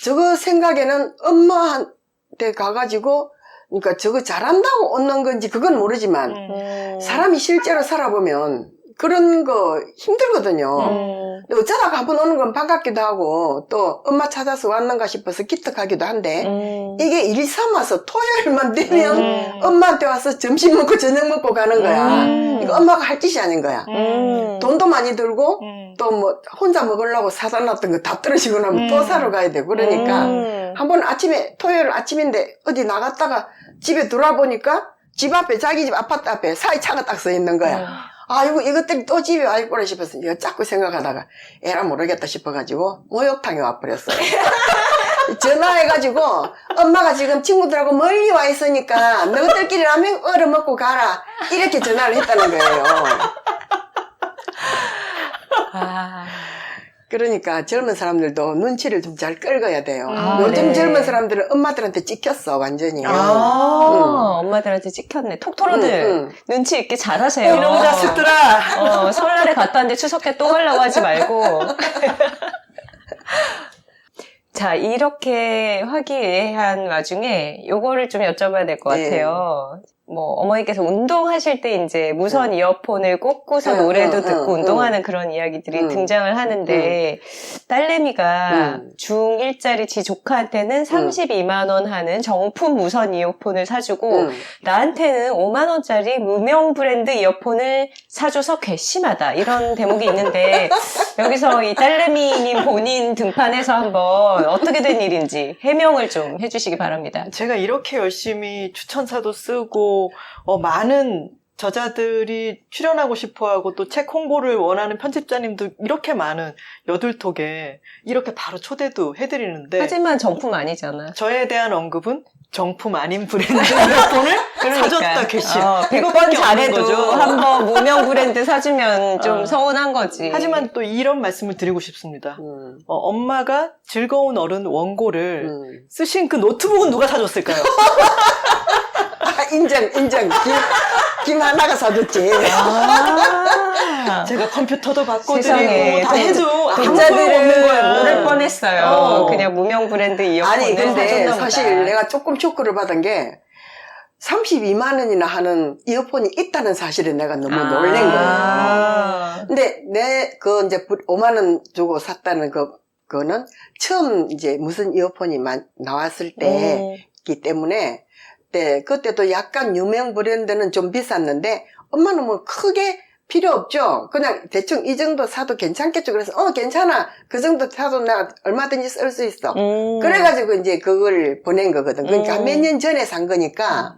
저거 생각에는 엄마한테 가가지고 그러니까 저거 잘한다고 얻는 건지 그건 모르지만 사람이 실제로 살아보면 그런 거 힘들거든요. 어쩌다가 한번 오는 건 반갑기도 하고 또 엄마 찾아서 왔는가 싶어서 기특하기도 한데 이게 일 삼아서 토요일만 되면 엄마한테 와서 점심 먹고 저녁 먹고 가는 거야. 이거 엄마가 할 짓이 아닌 거야. 돈도 많이 들고 또 뭐 혼자 먹으려고 사다 놨던 거 다 떨어지고 나면 또 사러 가야 되고 그러니까 한번 아침에 토요일 아침인데 어디 나갔다가 집에 돌아보니까 집 앞에 자기 집 아파트 앞에 사이 차가 딱 서 있는 거야. 아이고 이것들이 또 집에 와 있구나 싶어서 이거 자꾸 생각하다가 에라 모르겠다 싶어가지고 목욕탕에 와버렸어요. 전화해가지고 엄마가 지금 친구들하고 멀리 와 있으니까 너희들끼리 라면 얼어 먹고 가라 이렇게 전화를 했다는 거예요. 그러니까 젊은 사람들도 눈치를 좀 잘 끌어야 돼요. 요즘 네. 젊은 사람들은 엄마들한테 찍혔어 완전히. 엄마들한테 찍혔네. 톡토로들 눈치 있게 잘하세요. 이놈 자식들아. 설날에 갔다 왔는데 추석 때 또 가려고 하지 말고. 자, 이렇게 화기애애한 와중에 요거를 좀 여쭤봐야 될 것 같아요. 뭐 어머니께서 운동하실 때 이제 무선 이어폰을 꽂고서 노래도 듣고 운동하는 그런 이야기들이 등장을 하는데 딸내미가 중1짜리 지 조카한테는 32만 원 하는 정품 무선 이어폰을 사주고 나한테는 5만 원짜리 무명 브랜드 이어폰을 사줘서 괘씸하다 이런 대목이 있는데 여기서 이 딸내미님 본인 등판해서 한번 어떻게 된 일인지 해명을 좀 해주시기 바랍니다. 제가 이렇게 열심히 추천사도 쓰고 많은 저자들이 출연하고 싶어하고 또 책 홍보를 원하는 편집자님도 이렇게 많은 여둘톡에 이렇게 바로 초대도 해드리는데 하지만 정품 아니잖아. 저에 대한 언급은 정품 아닌 브랜드 이어폰을 사줬다 괘씸. 100번 잘해도 한번 무명 브랜드 사주면 좀 서운한 거지. 하지만 또 이런 말씀을 드리고 싶습니다. 엄마가 즐거운 어른 원고를 쓰신 그 노트북은 누가 사줬을까요? 인정. 김 하나가 사줬지. 제가 컴퓨터도 바꿔드리고 세상에, 다 해도 아무 소용 없는 독자들은 거야. 모를 뻔했어요. 그냥 무명 브랜드 이어폰을 아니 근데 사줬나 사실 보다. 내가 조금 쇼크를 받은 게 32만 원이나 하는 이어폰이 있다는 사실에 내가 너무 놀란 거예요. 근데 그 이제 5만 원 주고 샀다는 그거는 처음 이제 무슨 이어폰이 나왔을 때이기 때문에 그때도 약간 유명 브랜드는 좀 비쌌는데 엄마는 뭐 크게 필요 없죠. 그냥 대충 이 정도 사도 괜찮겠죠. 그래서 괜찮아. 그 정도 사도 내가 얼마든지 쓸 수 있어. 그래가지고 이제 그걸 보낸 거거든. 그러니까 몇 년 전에 산 거니까.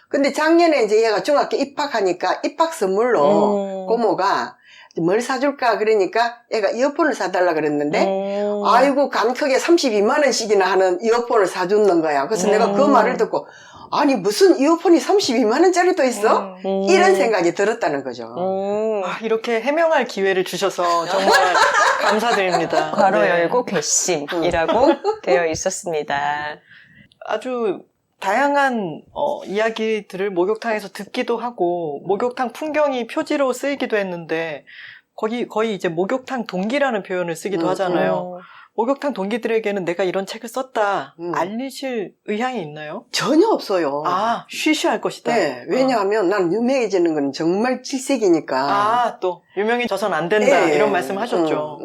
근데 작년에 이제 얘가 중학교 입학하니까 입학 선물로 고모가 뭘 사줄까 그러니까 얘가 이어폰을 사달라 그랬는데 아이고 간 크게 32만 원씩이나 하는 이어폰을 사주는 거야. 그래서 내가 그 말을 듣고 아니 무슨 이어폰이 32만 원짜리도 있어? 이런 생각이 들었다는 거죠. 이렇게 해명할 기회를 주셔서 정말 감사드립니다. 괄호 네. 열고 괘씸이라고 되어 있었습니다. 아주 다양한 이야기들을 목욕탕에서 듣기도 하고 목욕탕 풍경이 표지로 쓰이기도 했는데 거의 이제 목욕탕 동기라는 표현을 쓰기도 하잖아요. 목욕탕 동기들에게는 내가 이런 책을 썼다 알리실 의향이 있나요? 전혀 없어요. 쉬쉬할 것이다. 네, 왜냐하면 난 유명해지는 건 정말 질색이니까. 또 유명해져선 안 된다 이런 말씀 하셨죠.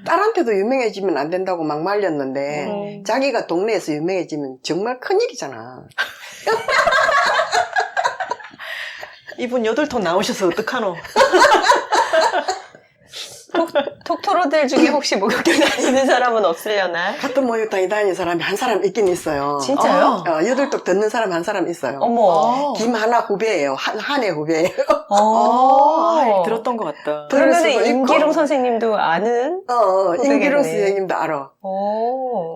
딸한테도 유명해지면 안 된다고 막 말렸는데 자기가 동네에서 유명해지면 정말 큰일이잖아. 이분 8통 나오셔서 어떡하노? 톡토로들 중에 혹시 목욕탕 다니는 사람은 없으려나? 같은 목욕탕에 다니는 사람이 한 사람 있긴 있어요. 진짜요? 여덟톡 듣는 사람 한 사람 있어요. 어머. 김하나 후배예요. 한해 후배예요. 들었던 것 같다. 그러면 수도 있고. 임기룡 선생님도 아는? 임기룡 후배겠네. 선생님도 알아.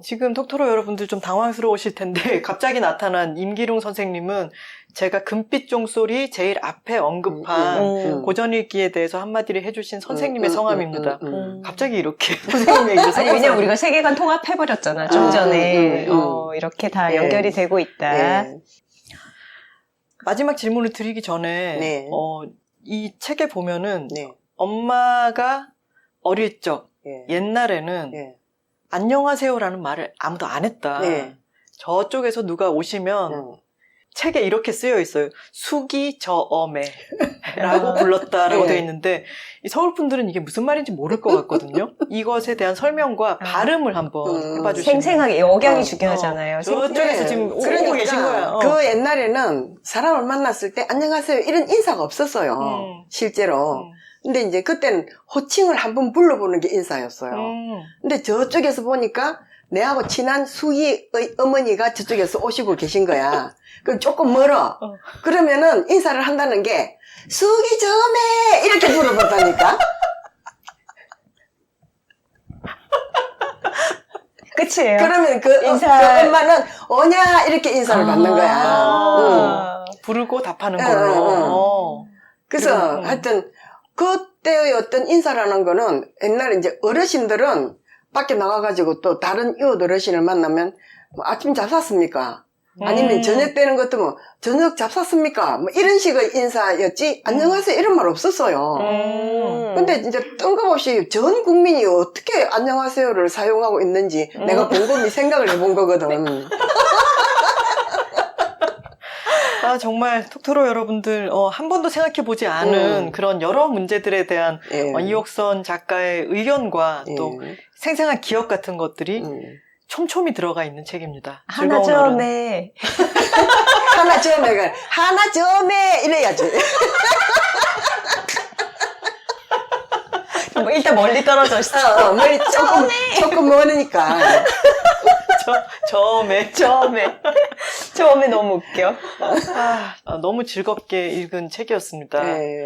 지금 톡토로 여러분들 좀 당황스러우실 텐데 갑자기 나타난 임기룡 선생님은 제가 금빛 종소리 제일 앞에 언급한 고전읽기에 대해서 한마디를 해주신 선생님의 성함입니다. 갑자기 이렇게 선생님 얘기를 아니, 섞어서 왜냐면 우리가 세계관 통합해버렸잖아, 좀 전에. 이렇게 다 연결이 되고 있다. 마지막 질문을 드리기 전에 이 책에 보면은 엄마가 어릴 적 옛날에는 안녕하세요라는 말을 아무도 안 했다. 저쪽에서 누가 오시면 책에 이렇게 쓰여 있어요. 수기저엄해라고 불렀다라고 네. 되어 있는데 이 서울 분들은 이게 무슨 말인지 모를 것 같거든요. 이것에 대한 설명과 발음을 한번 해봐 주시면. 생생하게 억양이 어, 중요하잖아요. 저쪽에서 네. 지금 오고 그러니까 계신 거야. 그 옛날에는 사람을 만났을 때 안녕하세요 이런 인사가 없었어요. 실제로. 근데 이제 그때는 호칭을 한번 불러보는 게 인사였어요. 근데 저쪽에서 보니까 내하고 친한 수희의 어머니가 저쪽에서 오시고 계신 거야. 그럼 조금 멀어. 그러면은 인사를 한다는 게 수기 점에 이렇게 물어봤다니까. 끝이에요. 그러면 그 인사- 그 엄마는 오냐 이렇게 인사를 받는 거야. 응. 부르고 답하는 응, 걸로. 응, 응. 어. 그래서 음. 하여튼 그때의 어떤 인사라는 거는 옛날에 이제 어르신들은 밖에 나가가지고 또 다른 이웃 어르신을 만나면 뭐 아침 잡쌌습니까? 아니면 저녁 때는 것도 뭐 저녁 잡쌌습니까? 뭐 이런 식의 인사였지 안녕하세요 이런 말 없었어요. 근데 이제 뜬금없이 전 국민이 어떻게 안녕하세요를 사용하고 있는지 내가 곰곰이 생각을 해본 거거든. 아, 정말 톡토로 여러분들 한 번도 생각해보지 않은 그런 여러 문제들에 대한 예. 이옥선 작가의 의견과 또 예. 생생한 기억 같은 것들이 촘촘히 들어가 있는 책입니다. 하나 즐거운 어른. 점에 하나 점에 하나 점에 이래야지. 뭐 일단 멀리 떨어져 있어. 머리 조금 멀으니까. 처음에 너무 웃겨. 너무 즐겁게 읽은 책이었습니다. 네.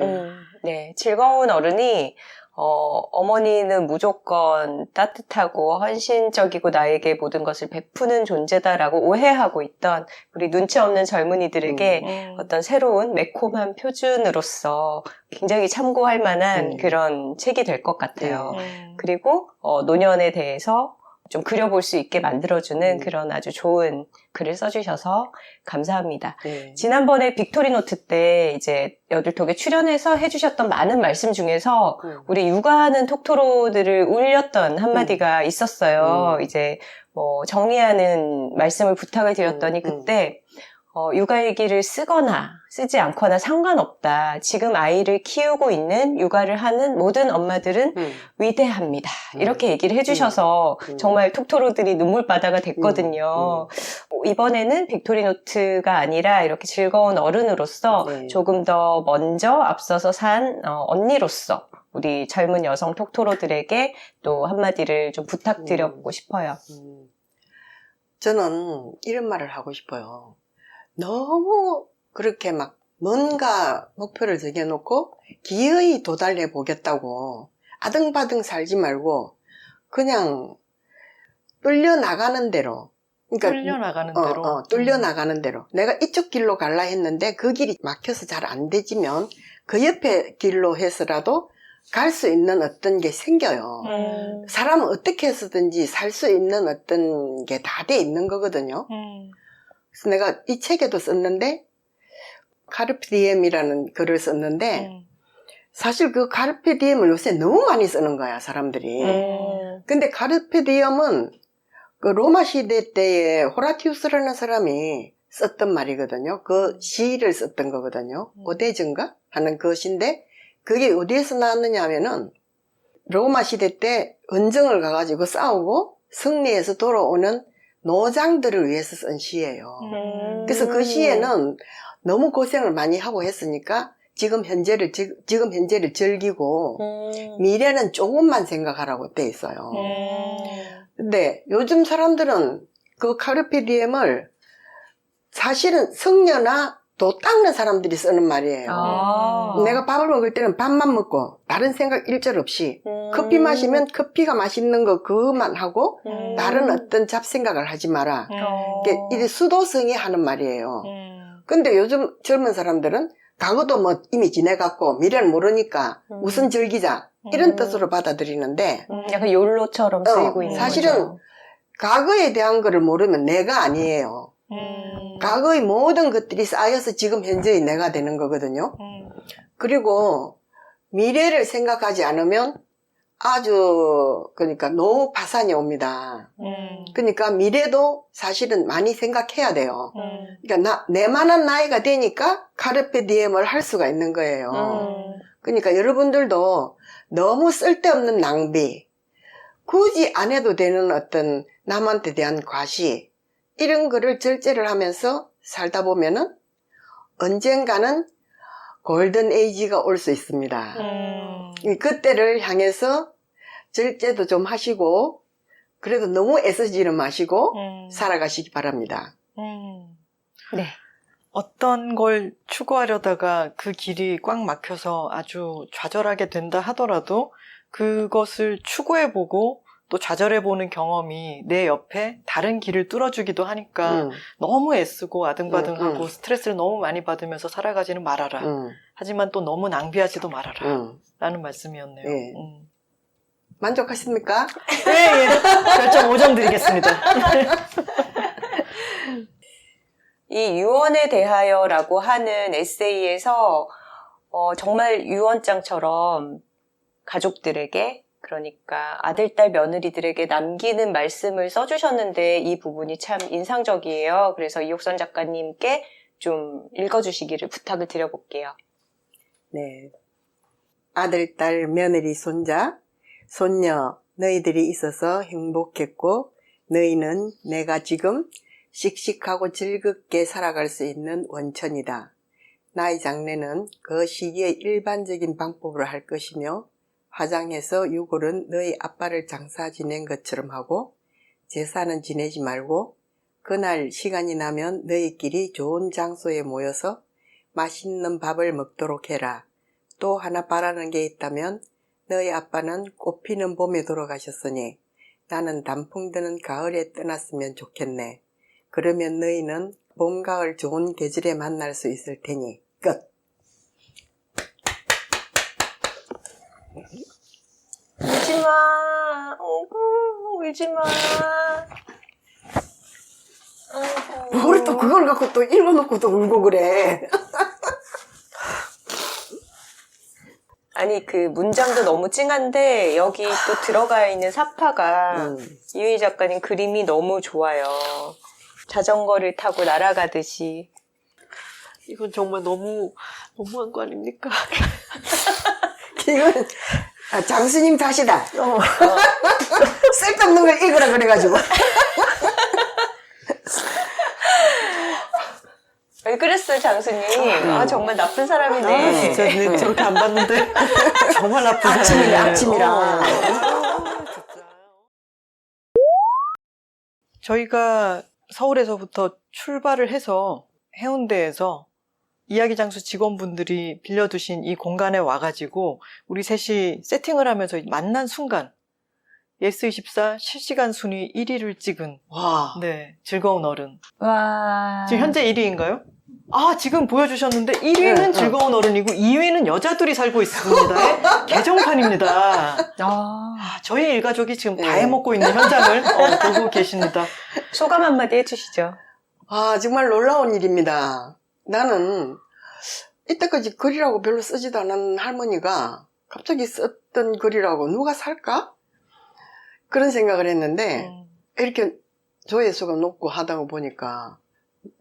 네, 즐거운 어른이 어머니는 무조건 따뜻하고 헌신적이고 나에게 모든 것을 베푸는 존재다라고 오해하고 있던 우리 눈치 없는 젊은이들에게 어떤 새로운 매콤한 표준으로서 굉장히 참고할 만한 그런 책이 될 것 같아요. 그리고 노년에 대해서 좀 그려볼 수 있게 만들어주는 그런 아주 좋은 글을 써주셔서 감사합니다. 네. 지난번에 빅토리노트 때 이제 여들톡에 출연해서 해주셨던 많은 말씀 중에서 우리 육아하는 톡토로들을 울렸던 한마디가 있었어요. 이제 뭐 정리하는 말씀을 부탁을 드렸더니 그때 육아일기를 쓰거나 쓰지 않거나 상관없다. 지금 아이를 키우고 있는 육아를 하는 모든 엄마들은 위대합니다. 이렇게 얘기를 해주셔서 정말 톡토로들이 눈물바다가 됐거든요. 이번에는 빅토리노트가 아니라 이렇게 즐거운 어른으로서 조금 더 먼저 앞서서 산 언니로서 우리 젊은 여성 톡토로들에게 또 한마디를 좀 부탁드려보고 싶어요. 저는 이런 말을 하고 싶어요. 너무 그렇게 막 뭔가 목표를 정해놓고 기어이 도달해 보겠다고 아등바등 살지 말고 그냥 뚫려 나가는 대로 그러니까 뚫려 나가는 대로. 뚫려 나가는 대로 내가 이쪽 길로 갈라 했는데 그 길이 막혀서 잘 안 되지면 그 옆에 길로 해서라도 갈 수 있는 어떤 게 생겨요. 사람은 어떻게 해서든지 살 수 있는 어떤 게 다 돼 있는 거거든요. 그래서 내가 이 책에도 썼는데 카르페 디엠이라는 글을 썼는데 사실 그 카르페 디엠을 요새 너무 많이 쓰는 거야 사람들이. 근데 카르페 디엠은 그 로마 시대 때에 호라티우스라는 사람이 썼던 말이거든요. 그 시를 썼던 거거든요. 오데즈인가 하는 그 시인데 그게 어디에서 나왔느냐 하면은 로마 시대 때 은정을 가가지고 싸우고 승리해서 돌아오는 노장들을 위해서 쓴 시예요. 그래서 그 시에는 너무 고생을 많이 하고 했으니까 지금 현재를 즐기고 미래는 조금만 생각하라고 돼 있어요. 근데 요즘 사람들은 그 카르페 디엠을 사실은 성녀나 도 닦는 사람들이 쓰는 말이에요. 내가 밥을 먹을 때는 밥만 먹고 다른 생각 일절 없이 커피 마시면 커피가 맛있는 거 그것만 하고 다른 어떤 잡생각을 하지 마라. 이게 수도성이 하는 말이에요. 근데 요즘 젊은 사람들은 과거도 뭐 이미 지내갔고 미래를 모르니까 우선 즐기자 이런 뜻으로 받아들이는데 약간 욜로처럼 쓰이고 있는 사실은 거죠. 과거에 대한 거를 모르면 내가 아니에요. 과거의 모든 것들이 쌓여서 지금 현재의 내가 되는 거거든요. 그리고 미래를 생각하지 않으면 아주 그러니까 노후 파산이 옵니다. 그러니까 미래도 사실은 많이 생각해야 돼요. 그러니까 내만한 나이가 되니까 카르페 디엠을 할 수가 있는 거예요. 그러니까 여러분들도 너무 쓸데없는 낭비, 굳이 안 해도 되는 어떤 남한테 대한 과시, 이런 거를 절제를 하면서 살다 보면은 언젠가는 골든 에이지가 올 수 있습니다. 그때를 향해서 절제도 좀 하시고, 그래도 너무 애쓰지는 마시고 살아가시기 바랍니다. 네. 어떤 걸 추구하려다가 그 길이 꽉 막혀서 아주 좌절하게 된다 하더라도 그것을 추구해보고 또 좌절해보는 경험이 내 옆에 다른 길을 뚫어주기도 하니까 너무 애쓰고 아등바등하고 스트레스를 너무 많이 받으면서 살아가지는 말아라. 하지만 또 너무 낭비하지도 말아라. 라는 말씀이었네요. 네. 만족하십니까? 네, 예. 별점 5점 드리겠습니다. 이 유언에 대하여라고 하는 에세이에서 정말 유언장처럼 가족들에게, 그러니까 아들, 딸, 며느리들에게 남기는 말씀을 써주셨는데 이 부분이 참 인상적이에요. 그래서 이옥선 작가님께 좀 읽어주시기를 부탁을 드려볼게요. 네. 아들, 딸, 며느리, 손자, 손녀, 너희들이 있어서 행복했고 너희는 내가 지금 씩씩하고 즐겁게 살아갈 수 있는 원천이다. 나의 장래는 그 시기에 일반적인 방법으로 할 것이며 화장해서 유골은 너희 아빠를 장사 지낸 것처럼 하고 제사는 지내지 말고 그날 시간이 나면 너희끼리 좋은 장소에 모여서 맛있는 밥을 먹도록 해라. 또 하나 바라는 게 있다면 너희 아빠는 꽃피는 봄에 돌아가셨으니 나는 단풍 드는 가을에 떠났으면 좋겠네. 그러면 너희는 봄, 가을 좋은 계절에 만날 수 있을 테니. 끝. 울지마. 울지마. 뭘 또 그걸 갖고 또 읽어놓고 또 울고 그래. 아니, 그 문장도 너무 찡한데 여기 또 들어가 있는 사파가 이유희 작가님 그림이 너무 좋아요. 자전거를 타고 날아가듯이. 이건 정말 너무한 거 아닙니까? 이건 장수님 탓이다. 쓸데없는 걸 읽으라 그래가지고. 왜 그랬어요, 장수님? 정말 나쁜 사람이네. 진짜 네, 저렇게 안 봤는데 정말 나쁜 아침이네, 사람이네. 아침이라. 저희가 서울에서부터 출발을 해서 해운대에서 이야기장수 직원분들이 빌려두신 이 공간에 와가지고 우리 셋이 세팅을 하면서 만난 순간 예스24 실시간 순위 1위를 찍은 와. 네, 즐거운 어른. 와. 지금 현재 1위인가요? 지금 보여주셨는데 1위는 즐거운 어른이고 2위는 여자들이 살고 있습니다의 개정판입니다. 저희 일가족이 지금 다 해먹고 있는 현장을 보고 계십니다. 소감 한마디 해주시죠. 정말 놀라운 일입니다. 나는 이때까지 글이라고 별로 쓰지도 않은 할머니가 갑자기 썼던 글이라고 누가 살까? 그런 생각을 했는데 이렇게 조회수가 높고 하다가 보니까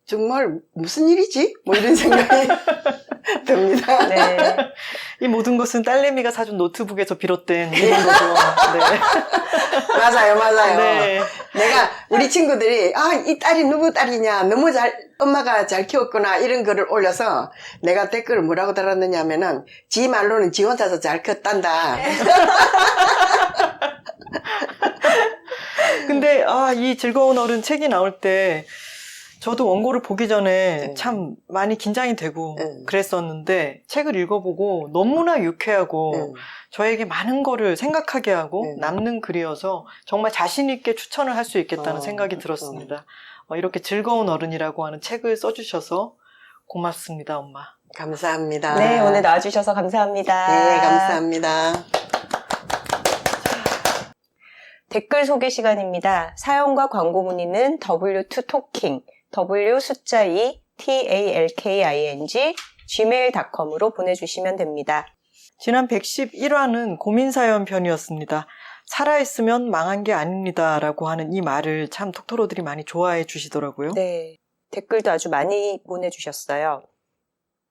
정말 무슨 일이지? 뭐 이런 생각이 듭니다. 네. 이 모든 것은 딸내미가 사준 노트북에서 비롯된 일인 거죠. 네. 맞아요. 네. 내가 우리 친구들이 이 딸이 누구 딸이냐, 너무 엄마가 잘 키웠구나 이런 글을 올려서 내가 댓글을 뭐라고 달았느냐 하면은 지 말로는 지 혼자서 잘 컸단다. 근데 이 즐거운 어른 책이 나올 때 저도 원고를 보기 전에 참 많이 긴장이 되고 그랬었는데 책을 읽어보고 너무나 유쾌하고 저에게 많은 거를 생각하게 하고 남는 글이어서 정말 자신 있게 추천을 할 수 있겠다는 생각이 들었습니다. 이렇게 즐거운 어른이라고 하는 책을 써주셔서 고맙습니다, 엄마. 감사합니다. 네, 오늘 나와주셔서 감사합니다. 네, 감사합니다. 댓글 소개 시간입니다. 사연과 광고 문의는 W2Talking, W 숫자 2, TALKING, gmail.com으로 보내주시면 됩니다. 지난 111화는 고민사연 편이었습니다. 살아있으면 망한 게 아닙니다 라고 하는 이 말을 참 톡토로들이 많이 좋아해 주시더라고요. 네, 댓글도 아주 많이 보내주셨어요.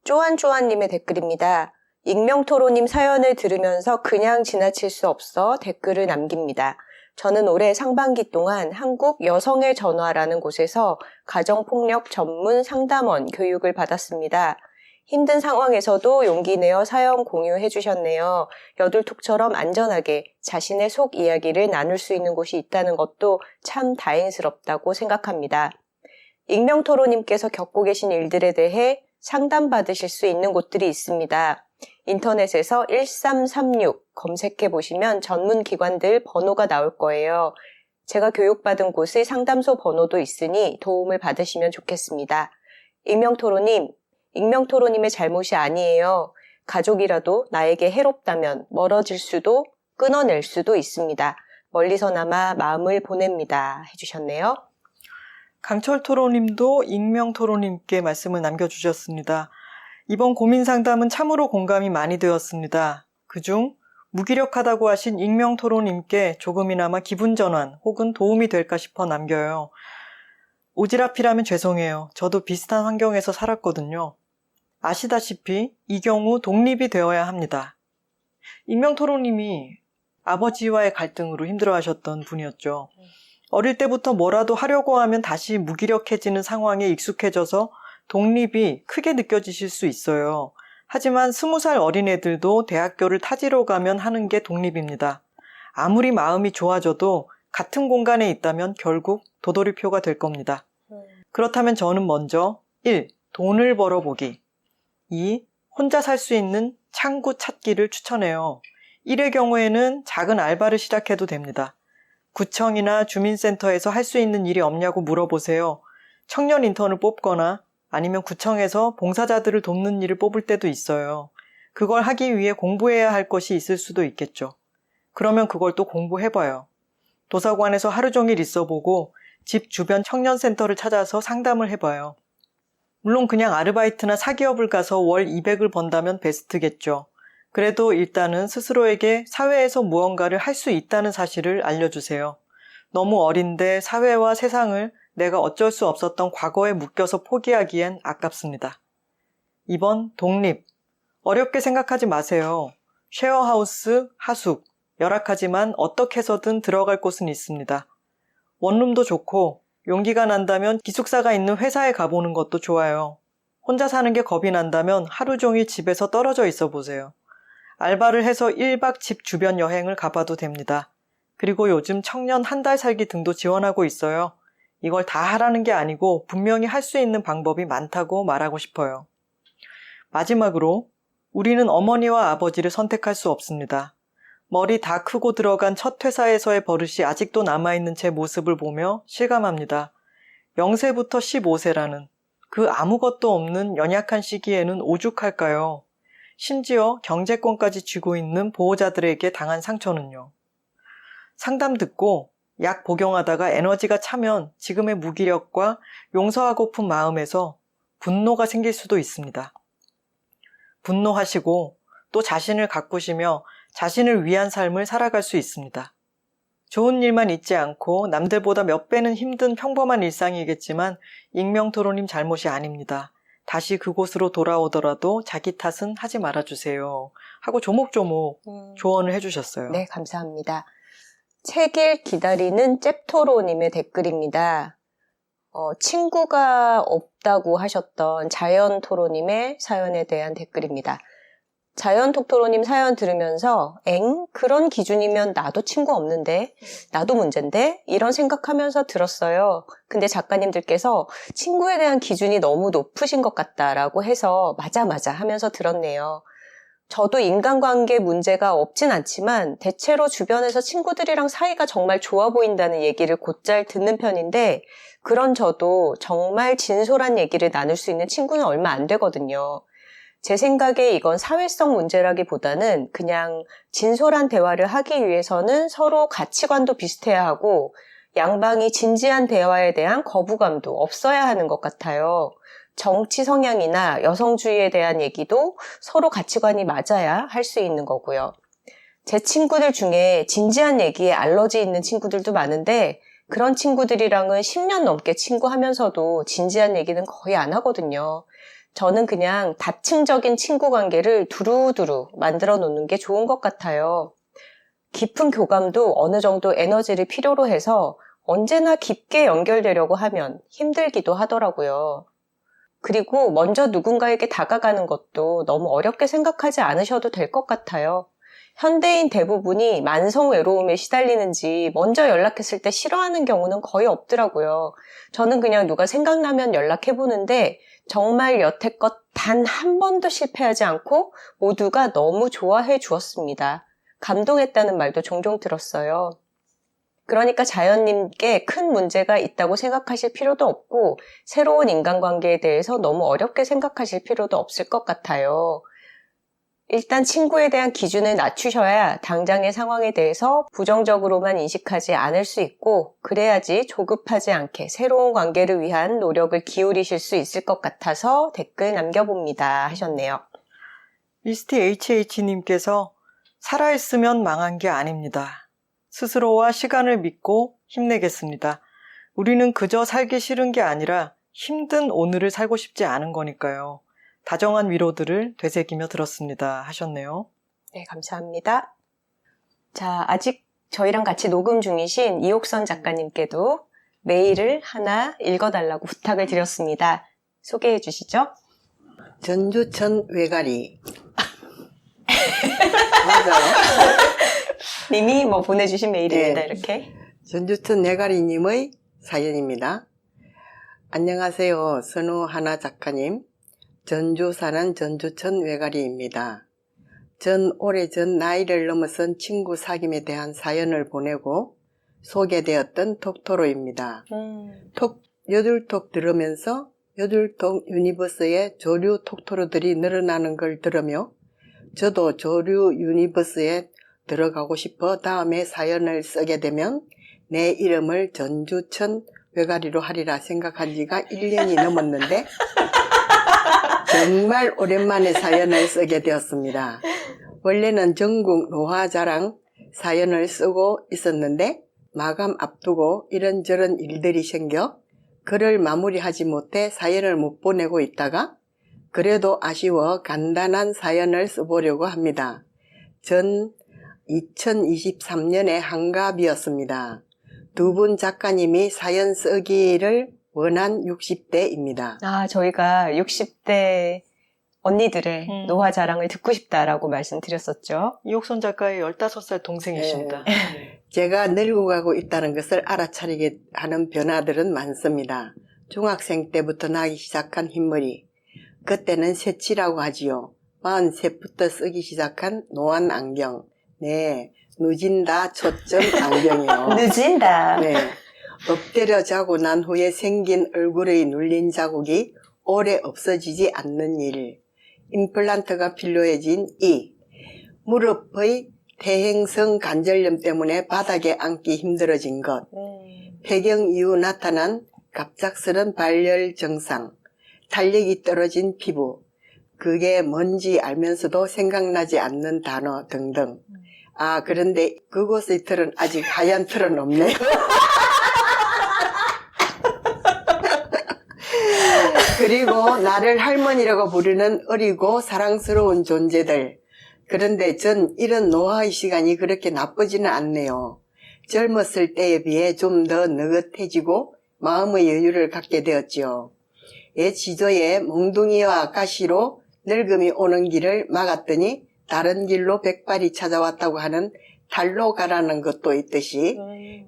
쪼한쪼한님의 댓글입니다. 익명토로님 사연을 들으면서 그냥 지나칠 수 없어 댓글을 남깁니다. 저는 올해 상반기 동안 한국 여성의 전화라는 곳에서 가정폭력 전문 상담원 교육을 받았습니다. 힘든 상황에서도 용기 내어 사연 공유해 주셨네요. 여둘톡처럼 안전하게 자신의 속 이야기를 나눌 수 있는 곳이 있다는 것도 참 다행스럽다고 생각합니다. 익명토로님께서 겪고 계신 일들에 대해 상담받으실 수 있는 곳들이 있습니다. 인터넷에서 1336 검색해 보시면 전문 기관들 번호가 나올 거예요. 제가 교육받은 곳의 상담소 번호도 있으니 도움을 받으시면 좋겠습니다. 익명토로님의 잘못이 아니에요. 가족이라도 나에게 해롭다면 멀어질 수도 끊어낼 수도 있습니다. 멀리서나마 마음을 보냅니다. 해주셨네요. 강철토로님도 익명토로님께 말씀을 남겨주셨습니다. 이번 고민상담은 참으로 공감이 많이 되었습니다. 그중 무기력하다고 하신 익명토로님께 조금이나마 기분전환 혹은 도움이 될까 싶어 남겨요. 오지랖이라면 죄송해요. 저도 비슷한 환경에서 살았거든요. 아시다시피 이 경우 독립이 되어야 합니다. 익명토로님이 아버지와의 갈등으로 힘들어하셨던 분이었죠. 어릴 때부터 뭐라도 하려고 하면 다시 무기력해지는 상황에 익숙해져서 독립이 크게 느껴지실 수 있어요. 하지만 20살 어린애들도 대학교를 타지러 가면 하는 게 독립입니다. 아무리 마음이 좋아져도 같은 공간에 있다면 결국 도돌이표가 될 겁니다. 그렇다면 저는 먼저 1. 돈을 벌어보기 2. 혼자 살 수 있는 창구 찾기를 추천해요. 1의 경우에는 작은 알바를 시작해도 됩니다. 구청이나 주민센터에서 할 수 있는 일이 없냐고 물어보세요. 청년 인턴을 뽑거나 아니면 구청에서 봉사자들을 돕는 일을 뽑을 때도 있어요. 그걸 하기 위해 공부해야 할 것이 있을 수도 있겠죠. 그러면 그걸 또 공부해봐요. 도서관에서 하루 종일 있어보고 집 주변 청년센터를 찾아서 상담을 해봐요. 물론 그냥 아르바이트나 사기업을 가서 월 200을 번다면 베스트겠죠. 그래도 일단은 스스로에게 사회에서 무언가를 할 수 있다는 사실을 알려주세요. 너무 어린데 사회와 세상을 내가 어쩔 수 없었던 과거에 묶여서 포기하기엔 아깝습니다. 2번, 독립. 어렵게 생각하지 마세요. 쉐어하우스, 하숙. 열악하지만 어떻게 해서든 들어갈 곳은 있습니다. 원룸도 좋고 용기가 난다면 기숙사가 있는 회사에 가보는 것도 좋아요. 혼자 사는 게 겁이 난다면 하루 종일 집에서 떨어져 있어 보세요. 알바를 해서 1박 집 주변 여행을 가봐도 됩니다. 그리고 요즘 청년 한 달 살기 등도 지원하고 있어요. 이걸 다 하라는 게 아니고 분명히 할 수 있는 방법이 많다고 말하고 싶어요. 마지막으로 우리는 어머니와 아버지를 선택할 수 없습니다. 머리 다 크고 들어간 첫 회사에서의 버릇이 아직도 남아있는 제 모습을 보며 실감합니다. 0세부터 15세라는 그 아무것도 없는 연약한 시기에는 오죽할까요? 심지어 경제권까지 쥐고 있는 보호자들에게 당한 상처는요. 상담 듣고 약 복용하다가 에너지가 차면 지금의 무기력과 용서하고픈 마음에서 분노가 생길 수도 있습니다. 분노하시고 또 자신을 가꾸시며 자신을 위한 삶을 살아갈 수 있습니다. 좋은 일만 있지 않고 남들보다 몇 배는 힘든 평범한 일상이겠지만 익명토로님 잘못이 아닙니다. 다시 그곳으로 돌아오더라도 자기 탓은 하지 말아주세요. 하고 조목조목 조언을 해주셨어요. 네, 감사합니다. 책일 기다리는 잽토로님의 댓글입니다. 친구가 없다고 하셨던 자연토로님의 사연에 대한 댓글입니다. 자연톡토로님 사연 들으면서 그런 기준이면 나도 친구 없는데 나도 문제인데 이런 생각하면서 들었어요. 근데 작가님들께서 친구에 대한 기준이 너무 높으신 것 같다라고 해서 맞아 하면서 들었네요. 저도 인간관계 문제가 없진 않지만 대체로 주변에서 친구들이랑 사이가 정말 좋아 보인다는 얘기를 곧잘 듣는 편인데 그런 저도 정말 진솔한 얘기를 나눌 수 있는 친구는 얼마 안 되거든요. 제 생각에 이건 사회성 문제라기보다는 그냥 진솔한 대화를 하기 위해서는 서로 가치관도 비슷해야 하고 양방이 진지한 대화에 대한 거부감도 없어야 하는 것 같아요. 정치 성향이나 여성주의에 대한 얘기도 서로 가치관이 맞아야 할 수 있는 거고요. 제 친구들 중에 진지한 얘기에 알러지 있는 친구들도 많은데 그런 친구들이랑은 10년 넘게 친구하면서도 진지한 얘기는 거의 안 하거든요. 저는 그냥 다층적인 친구 관계를 두루두루 만들어 놓는 게 좋은 것 같아요. 깊은 교감도 어느 정도 에너지를 필요로 해서 언제나 깊게 연결되려고 하면 힘들기도 하더라고요. 그리고 먼저 누군가에게 다가가는 것도 너무 어렵게 생각하지 않으셔도 될 것 같아요. 현대인 대부분이 만성 외로움에 시달리는지 먼저 연락했을 때 싫어하는 경우는 거의 없더라고요. 저는 그냥 누가 생각나면 연락해보는데 정말 여태껏 단 한 번도 실패하지 않고 모두가 너무 좋아해 주었습니다. 감동했다는 말도 종종 들었어요. 그러니까 자연님께 큰 문제가 있다고 생각하실 필요도 없고 새로운 인간관계에 대해서 너무 어렵게 생각하실 필요도 없을 것 같아요. 일단 친구에 대한 기준을 낮추셔야 당장의 상황에 대해서 부정적으로만 인식하지 않을 수 있고 그래야지 조급하지 않게 새로운 관계를 위한 노력을 기울이실 수 있을 것 같아서 댓글 남겨봅니다 하셨네요. 미스티 HH님께서 살아있으면 망한 게 아닙니다. 스스로와 시간을 믿고 힘내겠습니다. 우리는 그저 살기 싫은 게 아니라 힘든 오늘을 살고 싶지 않은 거니까요. 다정한 위로들을 되새기며 들었습니다 하셨네요. 네, 감사합니다. 자, 아직 저희랑 같이 녹음 중이신 이옥선 작가님께도 메일을 하나 읽어달라고 부탁을 드렸습니다. 소개해 주시죠. 전주천 외가리. 맞아요. 님이 뭐 보내주신 메일입니다. 네. 이렇게. 전주천 외가리님의 사연입니다. 안녕하세요. 선우하나 작가님. 전주 사는 전주천 외가리입니다. 전 오래전 나이를 넘어선 친구 사귐에 대한 사연을 보내고 소개되었던 톡토로입니다. 요들톡 들으면서 요들톡 유니버스의 조류 톡토로들이 늘어나는 걸 들으며 저도 조류 유니버스에 들어가고 싶어 다음에 사연을 쓰게 되면 내 이름을 전주천 외가리로 하리라 생각한 지가 1년이 넘었는데 정말 오랜만에 사연을 쓰게 되었습니다. 원래는 전국 노화자랑 사연을 쓰고 있었는데 마감 앞두고 이런저런 일들이 생겨 글을 마무리하지 못해 사연을 못 보내고 있다가 그래도 아쉬워 간단한 사연을 써보려고 합니다. 전 2023년에 한갑이었습니다. 두 분 작가님이 사연 쓰기를 원한 60대입니다. 아, 저희가 60대 언니들의 노화 자랑을 듣고 싶다라고 말씀드렸었죠. 이옥선 작가의 15살 동생이십니다. 제가 늙어가고 있다는 것을 알아차리게 하는 변화들은 많습니다. 중학생 때부터 나기 시작한 흰머리. 그때는 새치라고 하지요. 43부터 쓰기 시작한 노안 안경. 네, 누진다 초점 안경이요. 늦은다. 네, 엎드려 자고 난 후에 생긴 얼굴의 눌린 자국이 오래 없어지지 않는 일. 임플란트가 필요해진 이. 무릎의 퇴행성 관절염 때문에 바닥에 앉기 힘들어진 것. 폐경 이후 나타난 갑작스런 발열 증상. 탄력이 떨어진 피부. 그게 뭔지 알면서도 생각나지 않는 단어 등등. 아, 그런데 그곳의 털은 아직 하얀 털은 없네요. 그리고 나를 할머니라고 부르는 어리고 사랑스러운 존재들. 그런데 전 이런 노화의 시간이 그렇게 나쁘지는 않네요. 젊었을 때에 비해 좀 더 느긋해지고 마음의 여유를 갖게 되었지요. 옛 지도에 몽둥이와 가시로 늙음이 오는 길을 막았더니 다른 길로 백발이 찾아왔다고 하는 달로 가라는 것도 있듯이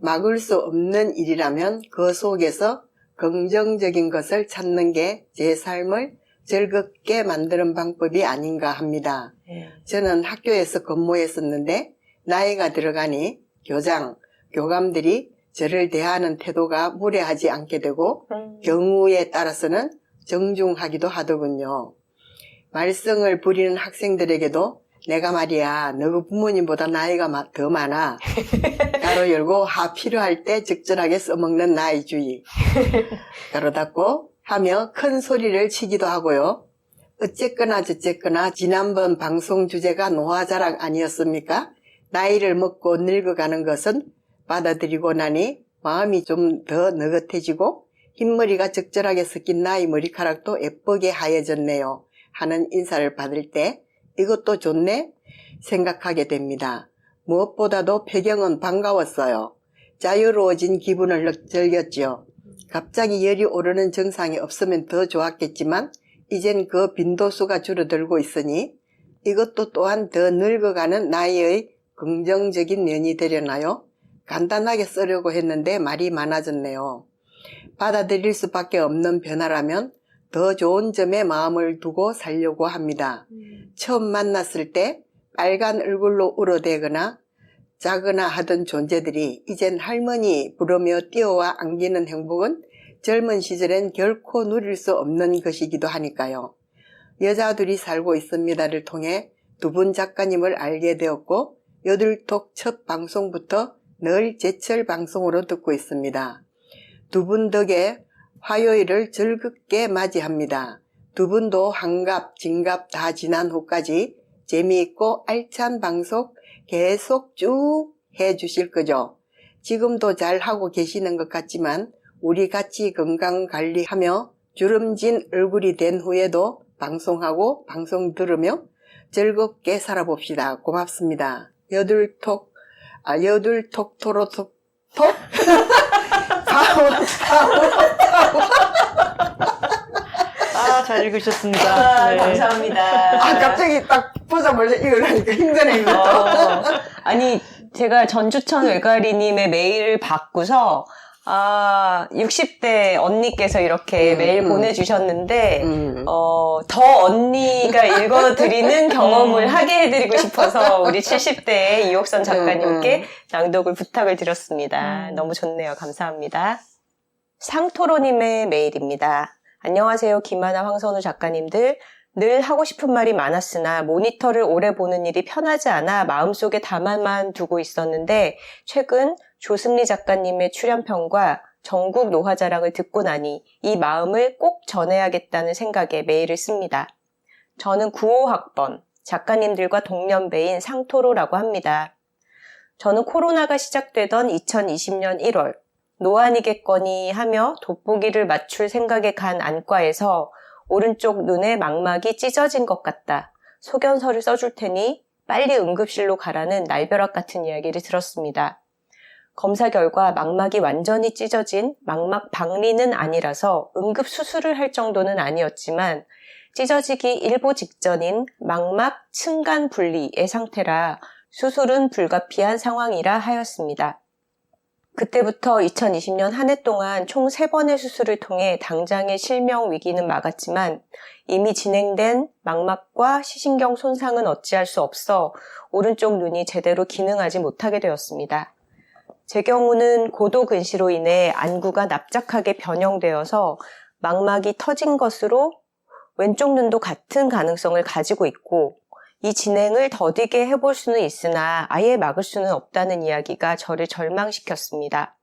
막을 수 없는 일이라면 그 속에서 긍정적인 것을 찾는 게 제 삶을 즐겁게 만드는 방법이 아닌가 합니다. 저는 학교에서 근무했었는데 나이가 들어가니 교장, 교감들이 저를 대하는 태도가 무례하지 않게 되고 경우에 따라서는 정중하기도 하더군요. 말썽을 부리는 학생들에게도 내가 말이야 너 부모님보다 나이가 더 많아. 가로 열고 하 필요할 때 적절하게 써먹는 나이주의. 가로 닫고 하며 큰 소리를 치기도 하고요. 어쨌거나 저쨌거나 지난번 방송 주제가 노화자랑 아니었습니까? 나이를 먹고 늙어가는 것은 받아들이고 나니 마음이 좀 더 느긋해지고 흰머리가 적절하게 섞인 나이 머리카락도 예쁘게 하얘졌네요 하는 인사를 받을 때 이것도 좋네 생각하게 됩니다. 무엇보다도 배경은 반가웠어요. 자유로워진 기분을 즐겼지요. 갑자기 열이 오르는 증상이 없으면 더 좋았겠지만 이젠 그 빈도수가 줄어들고 있으니 이것도 또한 더 늙어가는 나이의 긍정적인 면이 되려나요? 간단하게 쓰려고 했는데 말이 많아졌네요. 받아들일 수밖에 없는 변화라면 더 좋은 점에 마음을 두고 살려고 합니다. 처음 만났을 때 빨간 얼굴로 울어대거나 자거나 하던 존재들이 이젠 할머니 부르며 뛰어와 안기는 행복은 젊은 시절엔 결코 누릴 수 없는 것이기도 하니까요. 여자 둘이 살고 있습니다를 통해 두 분 작가님을 알게 되었고 여둘톡 첫 방송부터 늘 제철 방송으로 듣고 있습니다. 두 분 덕에 화요일을 즐겁게 맞이합니다. 두 분도 환갑, 진갑 다 지난 후까지 재미있고 알찬 방송 계속 쭉 해주실 거죠. 지금도 잘 하고 계시는 것 같지만 우리 같이 건강관리하며 주름진 얼굴이 된 후에도 방송하고 방송 들으며 즐겁게 살아봅시다. 고맙습니다. 여둘톡 토로톡 잘 읽으셨습니다. 네. 감사합니다. 갑자기 딱 보자마자 읽으려니까 힘드네, 이것도. 아니, 제가 전주천 외가리님의 메일을 받고서, 60대 언니께서 이렇게 메일 보내주셨는데, 더 언니가 읽어드리는 경험을 하게 해드리고 싶어서 우리 70대의 이옥선 작가님께 낭독을 부탁을 드렸습니다. 너무 좋네요. 감사합니다. 상토로님의 메일입니다. 안녕하세요. 김하나, 황선우 작가님들. 늘 하고 싶은 말이 많았으나 모니터를 오래 보는 일이 편하지 않아 마음속에 담아만 두고 있었는데 최근 조승리 작가님의 출연편과 전국 노화자랑을 듣고 나니 이 마음을 꼭 전해야겠다는 생각에 메일을 씁니다. 저는 95학번 작가님들과 동년배인 상토로라고 합니다. 저는 코로나가 시작되던 2020년 1월 노안이겠거니 하며 돋보기를 맞출 생각에 간 안과에서 오른쪽 눈에 망막이 찢어진 것 같다. 소견서를 써줄 테니 빨리 응급실로 가라는 날벼락 같은 이야기를 들었습니다. 검사 결과 망막이 완전히 찢어진 망막 박리는 아니라서 응급 수술을 할 정도는 아니었지만 찢어지기 일보 직전인 망막 층간 분리의 상태라 수술은 불가피한 상황이라 하였습니다. 그때부터 2020년 한 해 동안 총 3번의 수술을 통해 당장의 실명 위기는 막았지만 이미 진행된 망막과 시신경 손상은 어찌할 수 없어 오른쪽 눈이 제대로 기능하지 못하게 되었습니다. 제 경우는 고도근시로 인해 안구가 납작하게 변형되어서 망막이 터진 것으로 왼쪽 눈도 같은 가능성을 가지고 있고 이 진행을 더디게 해볼 수는 있으나 아예 막을 수는 없다는 이야기가 저를 절망시켰습니다.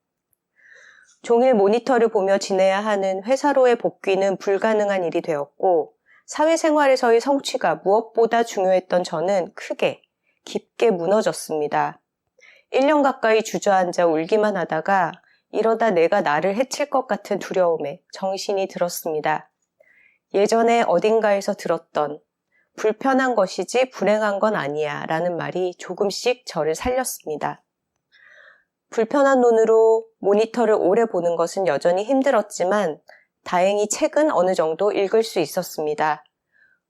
종일 모니터를 보며 지내야 하는 회사로의 복귀는 불가능한 일이 되었고 사회생활에서의 성취가 무엇보다 중요했던 저는 크게, 깊게 무너졌습니다. 1년 가까이 주저앉아 울기만 하다가 이러다 내가 나를 해칠 것 같은 두려움에 정신이 들었습니다. 예전에 어딘가에서 들었던 불편한 것이지 불행한 건 아니야 라는 말이 조금씩 저를 살렸습니다. 불편한 눈으로 모니터를 오래 보는 것은 여전히 힘들었지만 다행히 책은 어느 정도 읽을 수 있었습니다.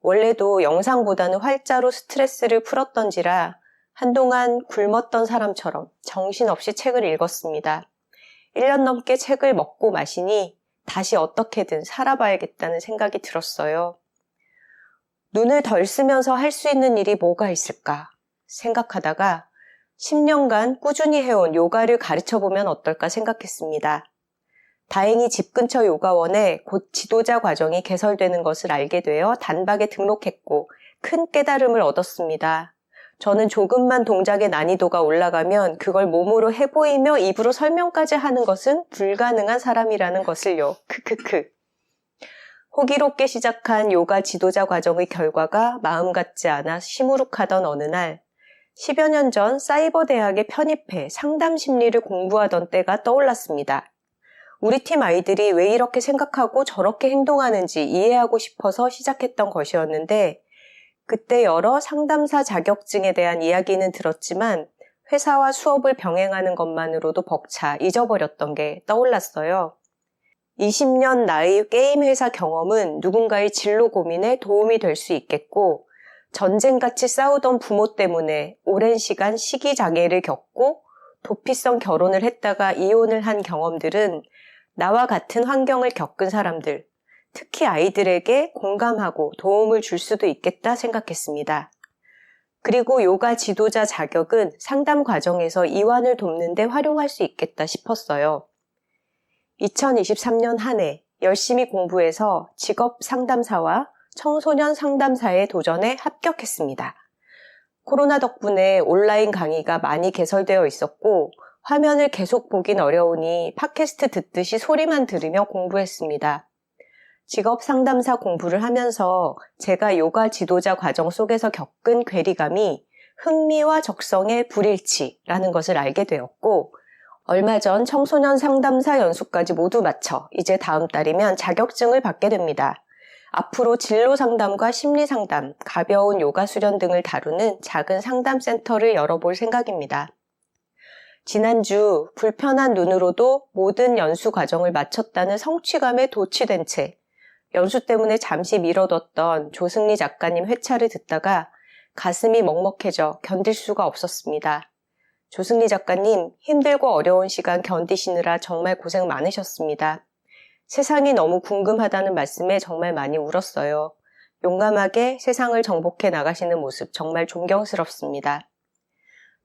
원래도 영상보다는 활자로 스트레스를 풀었던지라 한동안 굶었던 사람처럼 정신없이 책을 읽었습니다. 1년 넘게 책을 먹고 마시니 다시 어떻게든 살아봐야겠다는 생각이 들었어요. 눈을 덜 쓰면서 할 수 있는 일이 뭐가 있을까 생각하다가 10년간 꾸준히 해온 요가를 가르쳐보면 어떨까 생각했습니다. 다행히 집 근처 요가원에 곧 지도자 과정이 개설되는 것을 알게 되어 단박에 등록했고 큰 깨달음을 얻었습니다. 저는 조금만 동작의 난이도가 올라가면 그걸 몸으로 해보이며 입으로 설명까지 하는 것은 불가능한 사람이라는 것을요. 크크크. 호기롭게 시작한 요가 지도자 과정의 결과가 마음 같지 않아 시무룩하던 어느 날 10여 년 전 사이버 대학에 편입해 상담 심리를 공부하던 때가 떠올랐습니다. 우리 팀 아이들이 왜 이렇게 생각하고 저렇게 행동하는지 이해하고 싶어서 시작했던 것이었는데 그때 여러 상담사 자격증에 대한 이야기는 들었지만 회사와 수업을 병행하는 것만으로도 벅차 잊어버렸던 게 떠올랐어요. 20년 나의 게임 회사 경험은 누군가의 진로 고민에 도움이 될 수 있겠고 전쟁같이 싸우던 부모 때문에 오랜 시간 시기장애를 겪고 도피성 결혼을 했다가 이혼을 한 경험들은 나와 같은 환경을 겪은 사람들, 특히 아이들에게 공감하고 도움을 줄 수도 있겠다 생각했습니다. 그리고 요가 지도자 자격은 상담 과정에서 이완을 돕는 데 활용할 수 있겠다 싶었어요. 2023년 한 해 열심히 공부해서 직업 상담사와 청소년 상담사의 도전에 합격했습니다. 코로나 덕분에 온라인 강의가 많이 개설되어 있었고 화면을 계속 보긴 어려우니 팟캐스트 듣듯이 소리만 들으며 공부했습니다. 직업 상담사 공부를 하면서 제가 요가 지도자 과정 속에서 겪은 괴리감이 흥미와 적성의 불일치라는 것을 알게 되었고 얼마 전 청소년 상담사 연수까지 모두 마쳐 이제 다음 달이면 자격증을 받게 됩니다. 앞으로 진로 상담과 심리 상담, 가벼운 요가 수련 등을 다루는 작은 상담센터를 열어볼 생각입니다. 지난주 불편한 눈으로도 모든 연수 과정을 마쳤다는 성취감에 도취된 채 연수 때문에 잠시 미뤄뒀던 조승리 작가님 회차를 듣다가 가슴이 먹먹해져 견딜 수가 없었습니다. 조승리 작가님, 힘들고 어려운 시간 견디시느라 정말 고생 많으셨습니다. 세상이 너무 궁금하다는 말씀에 정말 많이 울었어요. 용감하게 세상을 정복해 나가시는 모습 정말 존경스럽습니다.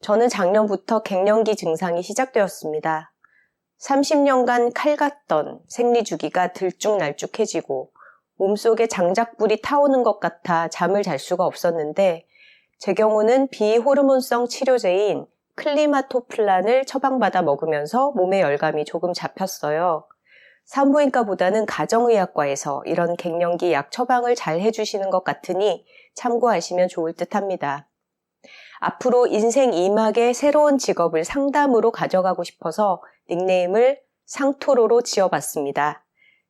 저는 작년부터 갱년기 증상이 시작되었습니다. 30년간 칼 같던 생리주기가 들쭉날쭉해지고 몸속에 장작불이 타오는 것 같아 잠을 잘 수가 없었는데 제 경우는 비호르몬성 치료제인 클리마토플란을 처방받아 먹으면서 몸의 열감이 조금 잡혔어요. 산부인과보다는 가정의학과에서 이런 갱년기 약 처방을 잘 해주시는 것 같으니 참고하시면 좋을 듯 합니다. 앞으로 인생 2막의 새로운 직업을 상담으로 가져가고 싶어서 닉네임을 상토로로 지어봤습니다.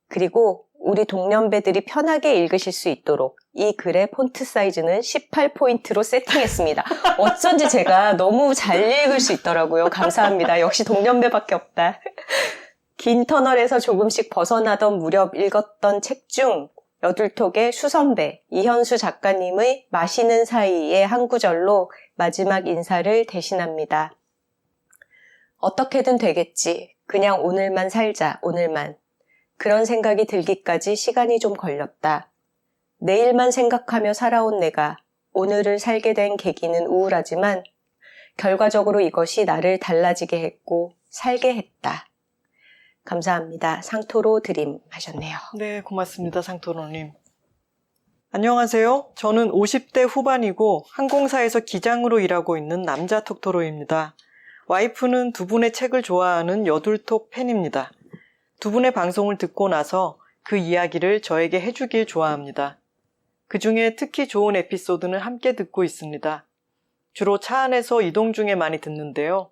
그리고 우리 동년배들이 편하게 읽으실 수 있도록 이 글의 폰트 사이즈는 18포인트로 세팅했습니다. 어쩐지 제가 너무 잘 읽을 수 있더라고요. 감사합니다. 역시 동년배밖에 없다. 긴 터널에서 조금씩 벗어나던 무렵 읽었던 책 중 여둘톡의 수선배 이현수 작가님의 마시는 사이의 한 구절로 마지막 인사를 대신합니다. 어떻게든 되겠지. 그냥 오늘만 살자. 오늘만. 그런 생각이 들기까지 시간이 좀 걸렸다. 내일만 생각하며 살아온 내가 오늘을 살게 된 계기는 우울하지만 결과적으로 이것이 나를 달라지게 했고 살게 했다. 감사합니다. 상토로 드림 하셨네요. 네, 고맙습니다. 상토로님. 안녕하세요. 저는 50대 후반이고 항공사에서 기장으로 일하고 있는 남자 톡토로입니다. 와이프는 두 분의 책을 좋아하는 여둘톡 팬입니다. 두 분의 방송을 듣고 나서 그 이야기를 저에게 해주길 좋아합니다. 그 중에 특히 좋은 에피소드는 함께 듣고 있습니다. 주로 차 안에서 이동 중에 많이 듣는데요.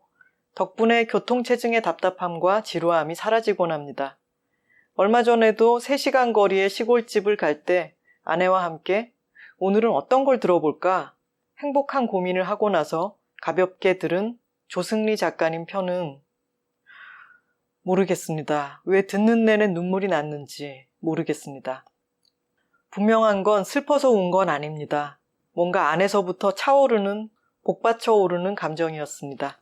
덕분에 교통체증의 답답함과 지루함이 사라지곤 합니다. 얼마 전에도 3시간 거리의 시골집을 갈 때 아내와 함께 오늘은 어떤 걸 들어볼까? 행복한 고민을 하고 나서 가볍게 들은 조승리 작가님 편은 모르겠습니다. 왜 듣는 내내 눈물이 났는지 모르겠습니다. 분명한 건 슬퍼서 운 건 아닙니다. 뭔가 안에서부터 차오르는, 복받쳐 오르는 감정이었습니다.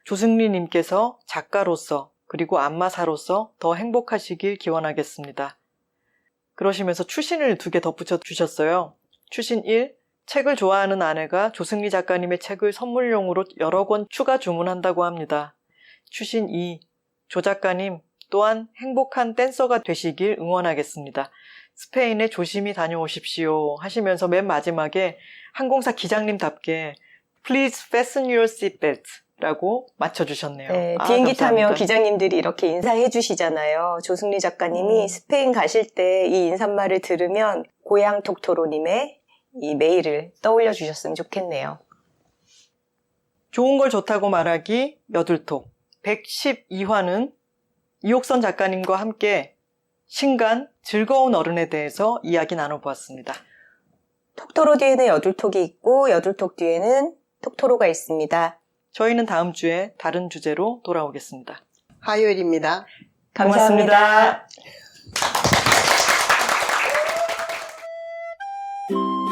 조승리님께서 작가로서 그리고 안마사로서 더 행복하시길 기원하겠습니다. 그러시면서 추신을 2개 덧붙여 주셨어요. 추신 1, 책을 좋아하는 아내가 조승리 작가님의 책을 선물용으로 여러 권 추가 주문한다고 합니다. 추신 2, 조 작가님 또한 행복한 댄서가 되시길 응원하겠습니다. 스페인에 조심히 다녀오십시오 하시면서 맨 마지막에 항공사 기장님답게 Please fasten your seatbelt 라고 맞춰주셨네요. 네, 아, 비행기 감사합니다. 타면 기장님들이 이렇게 인사해 주시잖아요. 조승리 작가님이 스페인 가실 때 이 인사말을 들으면 고향 톡토로님의 이 메일을 떠올려 주셨으면 좋겠네요. 좋은 걸 좋다고 말하기 여둘톡 112화는 이옥선 작가님과 함께 신간 즐거운 어른에 대해서 이야기 나눠보았습니다. 톡토로 뒤에는 여둘톡이 있고 여둘톡 뒤에는 톡토로가 있습니다. 저희는 다음 주에 다른 주제로 돌아오겠습니다. 화요일입니다. 감사합니다. 고맙습니다.